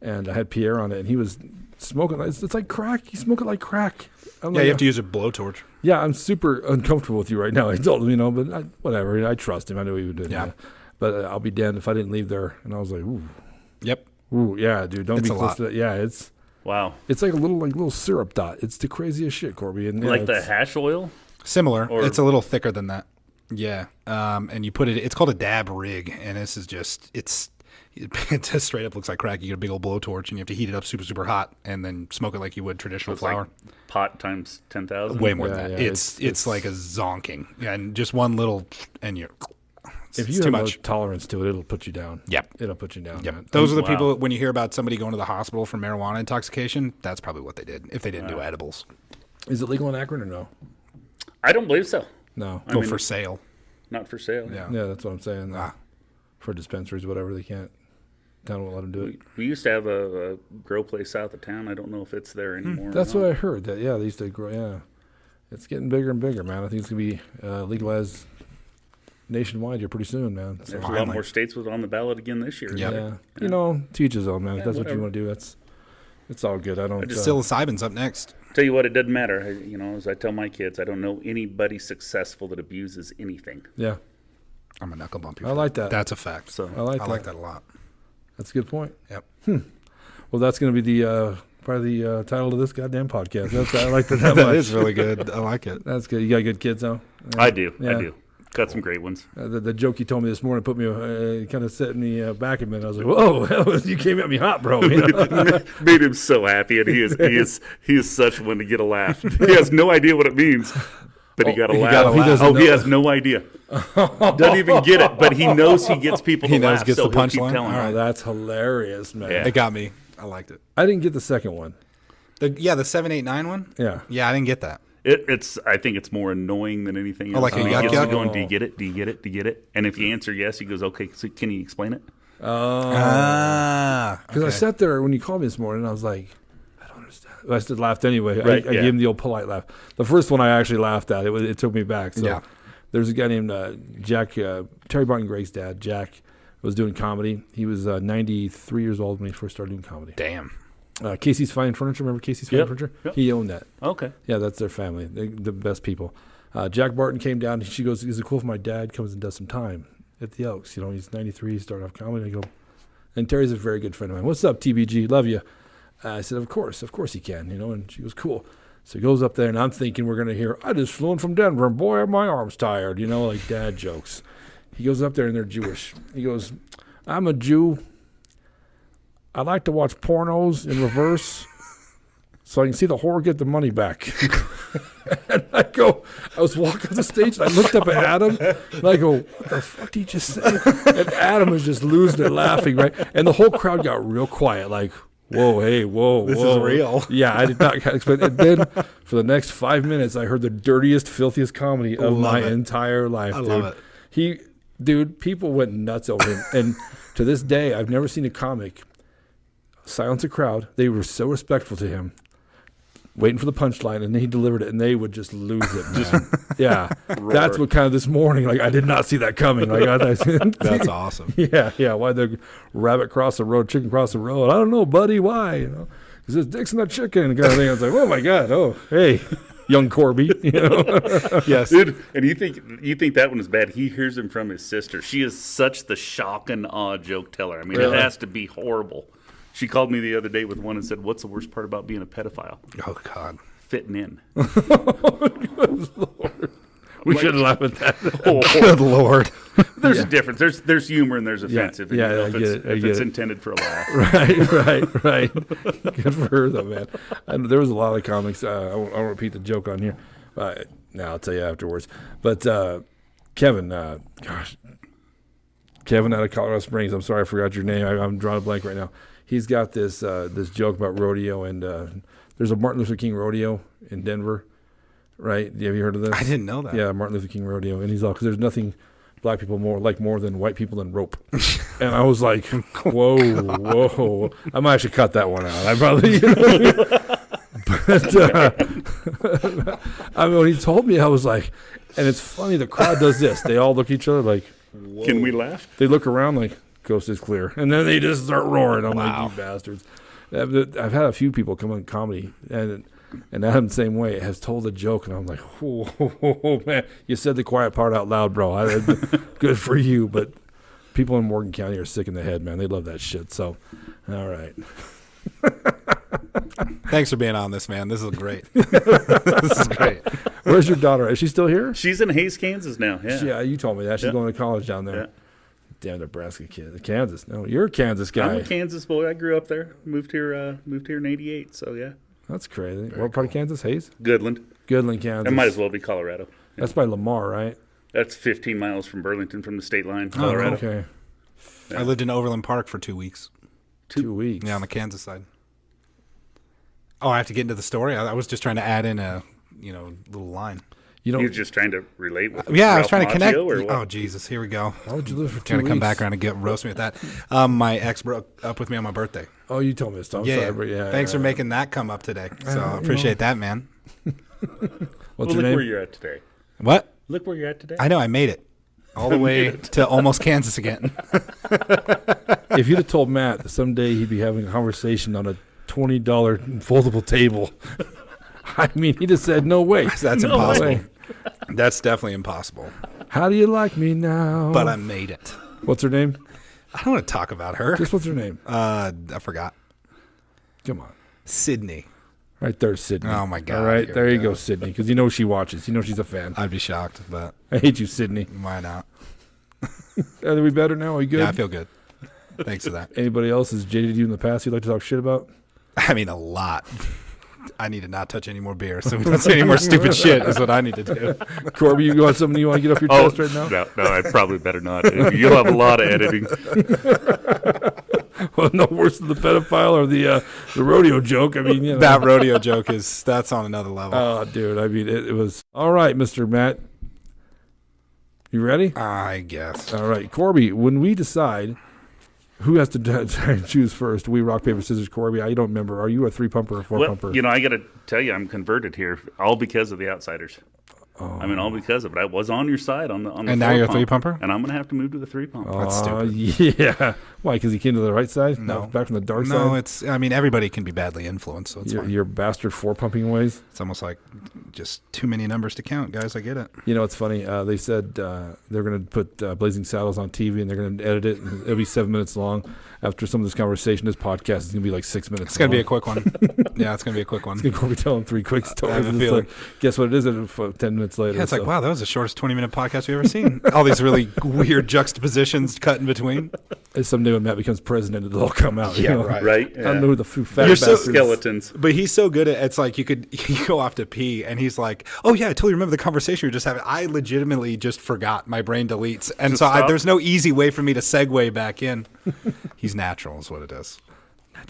And I had Pierre on it, and he was smoking. It's like crack. You smoke it like crack. You have to use a blowtorch. Yeah, I'm super uncomfortable with you right now. I told him, but whatever. I trust him. I knew he would do it. Yeah. But I'll be damned if I didn't leave there. And I was like, ooh. Yep. Ooh, yeah, dude. Don't It's be a close lot. to that. Yeah, it's Wow. like a little syrup dot. It's the craziest shit, Corby. And Like the hash oil? Similar. Or- It's a little thicker than that. Yeah. And you put it. It's called a dab rig, and this is just it just straight up looks like crack. You get a big old blowtorch, and you have to heat it up super super hot, and then smoke it like you would traditional It's flower. like pot times 10,000? Way more Yeah, than that. yeah, It's like a zonking. Yeah, and just one little, and you're. if it's you too have much. no tolerance to it, it'll put you down. Yep. It'll put you down. Yep. Man. Those are the Wow. people, when you hear about somebody going to the hospital for marijuana intoxication, that's probably what they did, if they didn't do edibles. Is it legal in Akron or no? I don't believe so. No. Go for sale. Not for sale. Yeah. Yeah, that's what I'm saying. For dispensaries, whatever, they can't. Town won't let them do it. We used to have a grow place south of town. I don't know if it's there anymore. That's what I heard. That they used to grow. Yeah, it's getting bigger and bigger, man. I think it's gonna be legalized nationwide here pretty soon, man. So, There's a lot more states with on the ballot again this year. Yep. yeah, teach his own, man. If that's what whatever. you want to do, it's all good. I don't. Psilocybin's up next. Tell you what, it doesn't matter. As I tell my kids, I don't know anybody successful that abuses anything. Yeah, I'm a knuckle bump you. I for like that. That's a fact. So I like that a lot. That's a good point. Yep. Well, that's gonna be the probably the title of this goddamn podcast. I like that That much. is really good. I like it. That's good. You got good kids, though. I do. Yeah. I do. Got some great ones. The joke you told me this morning put me kind of set me back a minute. I was like, "Whoa, you came at me hot, bro." You know? Made him so happy, and he is such one to get a laugh. He has no idea what it means, but he got a he laugh. got a laugh. He doesn't He know. has no idea. Doesn't even get it, but he knows he gets people to laugh. gets so the he'll keep punchline? telling All them. right. That's hilarious, man. Yeah. It got me. I liked it. I didn't get the second one. The 789 one? Yeah. Yeah, I didn't get that. I think it's more annoying than anything else. like a When he yuck gets to yuck? going, do you get it? Do you get it? Do you get it? And if you answer yes, he goes, okay, so can you explain it? Because I sat there when you called me this morning, and I was like, I don't understand. I still laughed anyway. Right, I yeah. gave him the old polite laugh. The first one I actually laughed at. It took me back. So Yeah. there's a guy named Jack, Terry Barton Gregg's dad. Jack was doing comedy. He was 93 years old when he first started doing comedy. Damn. Casey's Fine Furniture. Remember Casey's Fine Yep, Furniture? yep. He owned that. Okay. Yeah, that's their family. They're the best people. Jack Barton came down, and she goes, is it cool if my dad comes and does some time at the Elks? He's 93, he started off comedy. I go, and Terry's a very good friend of mine. What's up, TBG? Love you. I said, of course he can, and she goes, cool. So he goes up there, and I'm thinking we're going to hear, I just flew in from Denver, and boy, are my arms tired, like dad jokes. He goes up there, and they're Jewish. He goes, I'm a Jew. I like to watch pornos in reverse so I can see the whore get the money back. And I was walking off the stage, and I looked up at Adam, and I go, what the fuck did you just say? And Adam was just losing it laughing, right? And the whole crowd got real quiet, like, whoa, hey, whoa, This whoa. is real. Yeah, I did not expect it. And then for the next 5 minutes, I heard the dirtiest, filthiest comedy of my entire life, I dude. love it. People went nuts over him. And to this day, I've never seen a comic silence a crowd. They were so respectful to him, waiting for the punchline, and then he delivered it, and they would just lose it, man. Yeah, that's what kind of this morning. Like I did not see that coming. That's awesome. Yeah. Why the rabbit cross the road, chicken cross the road? I don't know, buddy. Why? He says dicks in that chicken kind of thing. I was like, oh my god. Oh, hey, young Corby. Yes. Dude, and you think that one is bad. He hears him from his sister. She is such the shock and awe joke teller. I mean, Really? It has to be horrible. She called me the other day with one and said, what's the worst part about being a pedophile? Oh, God. Fitting in. We should laugh at that. Good Lord. There's a difference. There's humor and there's offensive. Yeah, and, I get it, I if get it's it. intended for a laugh. Right. Good for her, though, man. And there was a lot of comics. I won't repeat the joke on here. Now I'll tell you afterwards. But Kevin, gosh, Kevin out of Colorado Springs. I'm sorry I forgot your name. I'm drawing a blank right now. He's got this this joke about rodeo, and there's a Martin Luther King rodeo in Denver, right? Have you heard of this? I didn't know that. Yeah, Martin Luther King rodeo, and he's all, because there's nothing black people more than white people than rope. And I was like, whoa. I might actually cut that one out. I probably, but I mean, when he told me, I was like, and it's funny, the crowd does this. They all look at each other like, whoa. Can we laugh? They look around like, coast is clear. And then they just start roaring. I'm like, you bastards. I've had a few people come on comedy, and Adam, same way, has told a joke, and I'm like, oh, man, you said the quiet part out loud, bro. Good for you. But people in Morgan County are sick in the head, man. They love that shit. So, all right. Thanks for being on this, man. This is great. This is great. Where's your daughter? Is she still here? She's in Hays, Kansas now. Yeah. Yeah, you told me that. She's going to college down there. Yeah. Damn Nebraska kid. Kansas. No, you're a Kansas guy. I'm a Kansas boy. I grew up there. Moved here in '88. So yeah. That's crazy. What part of Kansas? Hays? Goodland, Kansas. It might as well be Colorado. That's by Lamar, right? That's 15 miles from Burlington, from the state line, Colorado. Oh, okay. I lived in Overland Park for 2 weeks. 2 weeks. Yeah, on the Kansas side. Oh, I have to get into the story? I was just trying to add in a little line. You're just trying to relate with I was Ralph trying to connect. Macchio, or what? Oh, Jesus, here we go. Why would you live for 2 Trying weeks? to come back around and roast me with that. My ex broke up with me on my birthday. Oh, you told me this. I'm Yeah, sorry, but yeah. Thanks for making that come up today. So I appreciate that, man. What's Look your name? where you're at today. What? Look where you're at today. I know, I made it. All the way to almost Kansas again. If you'd have told Matt that someday he'd be having a conversation on a $20 foldable table, I mean, he'd have said, no way. That's No impossible. way. That's definitely impossible. How do you like me now? But I made it. What's her name? I don't want to talk about her. Just what's her name? I forgot. Come on. Sydney. Right there, Sydney. Oh, my God. All right, Here there we you go. go, Sydney, because you know she watches. You know she's a fan. I'd be shocked, but I hate you, Sydney. why not? Are we better now? Are you good? Yeah, I feel good. Thanks for that. Anybody else has jaded you in the past you'd like to talk shit about? I mean, a lot. I need to not touch any more beer, so we don't say any more stupid shit is what I need to do. Corby, you got something you want to get off your chest right now? No, I probably better not. You'll have a lot of editing. Well, no worse than the pedophile or the rodeo joke. I mean, you know. That rodeo joke that's on another level. Oh, dude. I mean, it was. All right, Mr. Matt. You ready? I guess. All right. Corby, when we decide who has to try and choose first, we rock, paper, scissors, Corby. I don't remember. Are you a 3-pumper or 4-pumper? Well, I got to tell you, I'm converted here, all because of the Outsiders. Oh. I mean, all because of it. I was on your side on the And now you're a 3-pumper? and I'm going to have to move to the 3-pump. That's stupid. Yeah. Why? Because he came to the right side? No. Back from the dark No, side? everybody can be badly influenced, so it's fine. Your bastard 4-pumping ways? It's almost like just too many numbers to count, guys. I get it. You know, it's funny. They said they're going to put Blazing Saddles on TV, and they're going to edit it, and it'll be 7 minutes long. After some of this conversation, this podcast is going to be like 6 minutes It's going to be a long. quick one. Yeah, it's going to be a quick one. It's going to be telling 3 quick stories. have a and it's feeling. like, guess what it is? 10 minutes later. Yeah, it's so. like, wow, that was the shortest 20-minute podcast we've ever seen. All these really weird juxtapositions cut in between. Someday when Matt becomes president, it'll all come out. Yeah, you know? right. Right? I don't know who the fat You're so bastards. Skeletons. But he's so good at it's like you go off to pee and he's like, oh yeah, I totally remember the conversation we were just having. I legitimately just forgot. My brain deletes. And Does so it stop? there's no easy way for me to segue back in. He's natural is what it is.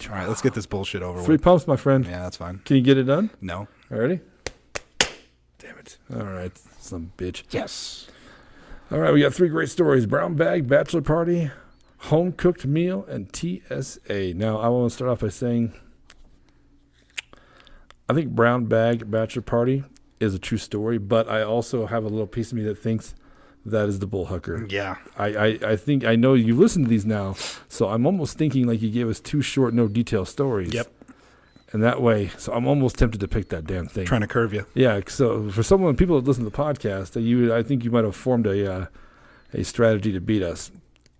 All right, let's get this bullshit over 3 with. pumps, my friend. Yeah, that's fine. Can you get it done? No. Ready? Damn it. All right. Some bitch. Yes. All right, we got 3 great stories. Brown bag, bachelor party, home cooked meal, and TSA. Now, I want to start off by saying I think brown bag, bachelor party is a true story, but I also have a little piece of me that thinks that is the Bullhucker. Yeah. I think I know you listen to these now, so I'm almost thinking like you gave us 2 short, no detail stories. Yep. And that way, so I'm almost tempted to pick that damn thing. Trying to curve you. Yeah, so for people that listen to the podcast, I think you might have formed a strategy to beat us,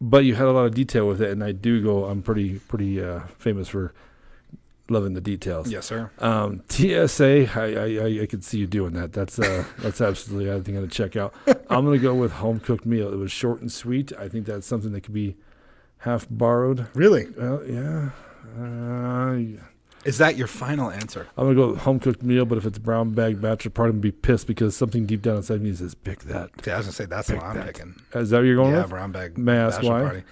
but you had a lot of detail with it, and I'm pretty famous for loving the details. Yes, sir. TSA, I could see you doing that. That's absolutely I think I'm gonna check out. I'm gonna go with home cooked meal. It was short and sweet. I think that's something that could be half borrowed. Really? Well, yeah. Is that your final answer? I'm going to go home cooked meal, but if it's brown bag bachelor party, I'm going to be pissed because something deep down inside me says, pick that. Yeah, I was going to say, that's what I'm picking. Is that what you're going with? Yeah, brown bag May I ask bachelor why? party.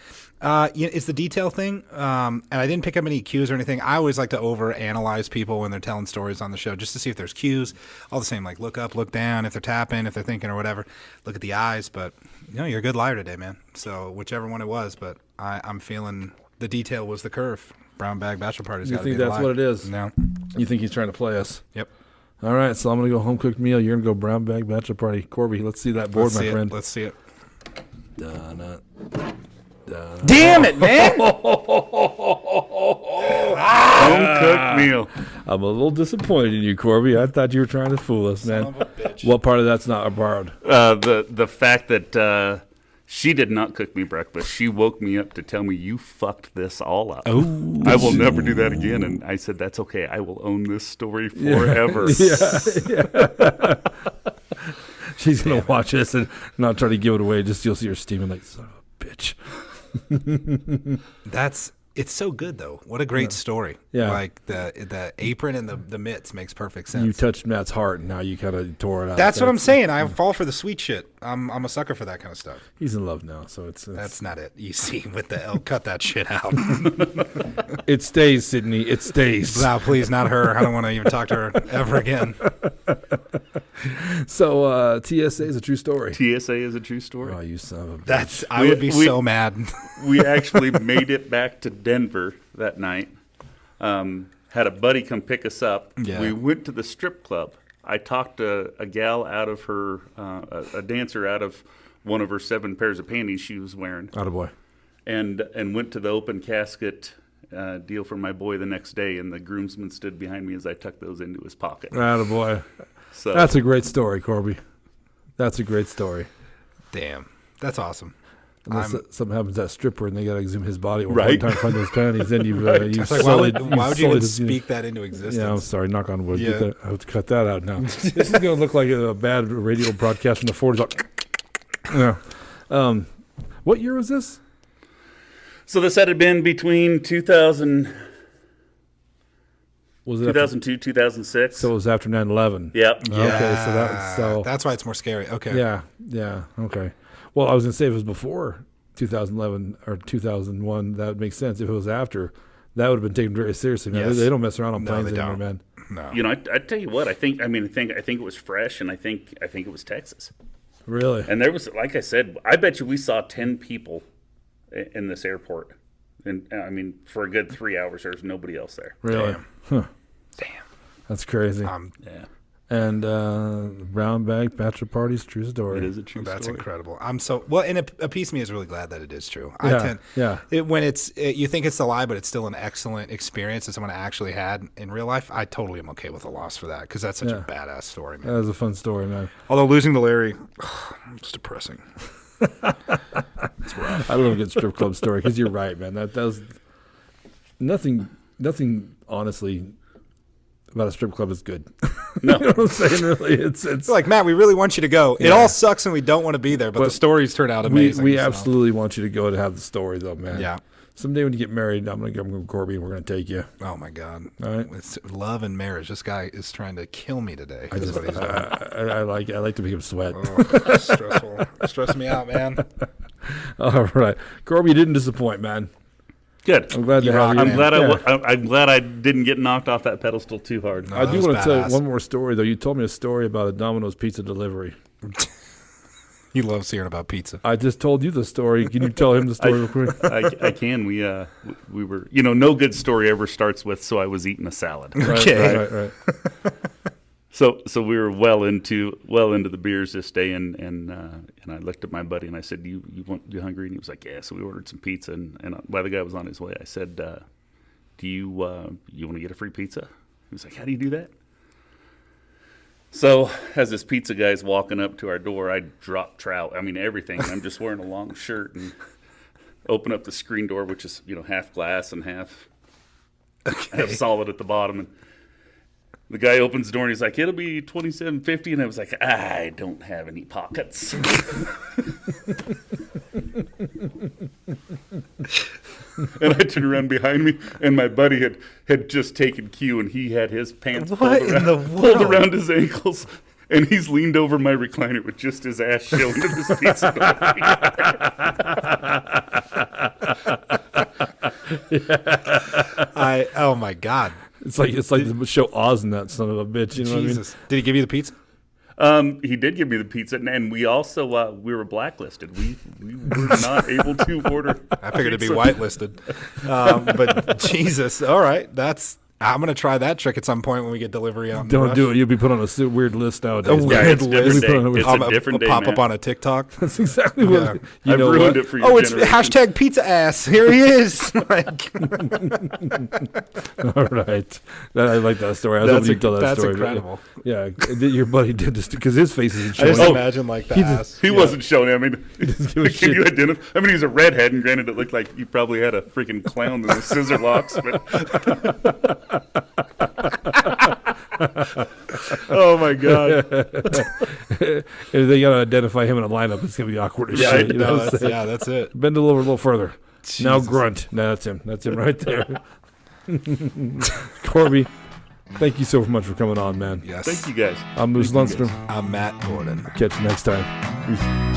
It's the detail thing, and I didn't pick up any cues or anything. I always like to overanalyze people when they're telling stories on the show, just to see if there's cues. All the same, like look up, look down, if they're tapping, if they're thinking or whatever. Look at the eyes, but you're a good liar today, man. So whichever one it was, but I'm feeling the detail was the curve. Brown bag bachelor party's You got to be think the that's lie. what it is? No. You think he's trying to play us? Yep. All right, so I'm going to go home cooked meal. You're going to go brown bag bachelor party. Corby, let's see that board, my friend. Let's see it. Dun-dun. Damn it, man! Home cooked meal. I'm a little disappointed in you, Corby. I thought you were trying to fool us, man. Son of a bitch. What part of that's not borrowed? The fact that she did not cook me breakfast. She woke me up to tell me you fucked this all up. Oh, I will never do that again. And I said, that's okay. I will own this story forever. yeah. She's going to watch this and not try to give it away. Just you'll see her steaming like, son of a bitch. It's so good though. What a great story. Yeah. Like the apron and the mitts makes perfect sense. You touched Matt's heart and now you kind of tore it out. That's what I'm saying. I fall for the sweet shit. I'm a sucker for that kind of stuff. He's in love now, so it's That's not it. You see, with the L, cut that shit out. it stays, Sydney. It stays. No, please, not her. I don't want to even talk to her ever again. So TSA is a true story. TSA is a true story. Oh, you son of a bitch. I would be so mad. We actually made it back to Denver that night. Had a buddy come pick us up. Yeah. We went to the strip club. I talked a gal out of her, a dancer out of one of her 7 pairs of panties she was wearing, Attaboy. and went to the open casket deal for my boy the next day, and the groomsman stood behind me as I tucked those into his pocket. Attaboy. So That's a great story, Corby. That's a great story. Damn. That's awesome. Unless something happens to that stripper and they got to exhume his body one Right. time to find those panties, then you've It's like, why would you even speak that into existence? Yeah, I'm sorry. Knock on wood. Yeah. I have to cut that out now. This is going to look like a bad radio broadcast from the 40s. Yeah. What year was this? So this had been between 2000, Was it 2002, 2006. So it was after 9/11. Yep. Okay, so that's why it's more scary. Okay. Yeah. Okay. Well, I was going to say if it was before 2011 or 2001, that would make sense. If it was after, that would have been taken very seriously. Man, Yes. they don't mess around on No, planes they anymore, don't. man. No. You know, I tell you what, I think it was fresh, and I think it was Texas. Really? And there was, like I said, I bet you we saw 10 people in this airport, and I mean, for a good 3 hours, there was nobody else there. Really? Damn. Huh. Damn. That's crazy. Yeah, And brown bag bachelor parties, true story. it is a true That's story. incredible. I'm so well, and a piece of me is really glad that it is true. Yeah. When you think it's a lie, but it's still an excellent experience that someone actually had in real life. I totally am okay with a loss for that because that's such a badass story, man. That was a fun story, man. Although losing to Larry, it's depressing. I love a good strip club story because you're right, man. That was nothing. Honestly, about a strip club is good. No. You know what I'm saying? Really, it's It's like, Matt, we really want you to go. It all sucks and we don't want to be there, but the stories turn out amazing. we so. absolutely want you to go to have the story, though, man. Yeah. Someday when you get married, I'm going to Corby and we're going to take you. Oh my God! All right. It's love and marriage. This guy is trying to kill me today. I just I like to make him sweat. Oh, stressful. Stressing me out, man. All right, Corby, you didn't disappoint, man. Good. I'm glad to have you. I'm man. glad Yeah. I'm glad I didn't get knocked off that pedestal too hard. I do was want to tell you badass. one more story, though. You told me a story about a Domino's pizza delivery. He loves hearing about pizza. I just told you the story. Can you tell him the story real quick? I can. We were, no good story ever starts with, so I was eating a salad. Okay. Right. So we were well into the beers this day, and I looked at my buddy and I said, "You hungry?" And he was like, "Yeah." So we ordered some pizza, and while the guy was on his way, I said, "Do you want to get a free pizza?" He was like, "How do you do that?" So as this pizza guy's walking up to our door, I drop trout. I mean everything. I'm just wearing a long shirt and open up the screen door, which is half glass and half solid at the bottom, and the guy opens the door and he's like, "It'll be $27.50," and I was like, "I don't have any pockets." And I turned around behind me, and my buddy had just taken cue, and he had his pants pulled around his ankles, and he's leaned over my recliner with just his ass showing to this pizza. Oh my God. It's like the show Oz and that son of a bitch. You know Jesus. Did he give you the pizza? He did give me the pizza, and we also we were blacklisted. We were not able to order. I figured it'd be whitelisted. But Jesus, all right. I'm going to try that trick at some point when we get delivery on. Don't do it. You'll be put on a weird list nowadays. It's a different day. It's a different day, pop man. up on a TikTok. That's exactly what I've ruined it for your It's generation. hashtag pizza ass. Here he is. Like, All right. I like that story. I was hoping you'd tell that that's story. incredible. Yeah, your buddy did this because his face isn't I just showing. imagine like the He ass. He wasn't showing it. I mean, give a can shit. you identify? I mean, he's a redhead, and granted, it looked like you probably had a freaking clown in the scissor locks. But Oh my God. If they got to identify him in a lineup, it's gonna be awkward as shit. You know what I'm saying? That's it. Bend a little further. Now Jesus. grunt. No, that's him. That's him right there. Corby, thank you so much for coming on, man. Yes. thank you guys. I'm Moose Lundstrom. I'm Matt Gordon. Catch you next time. Peace.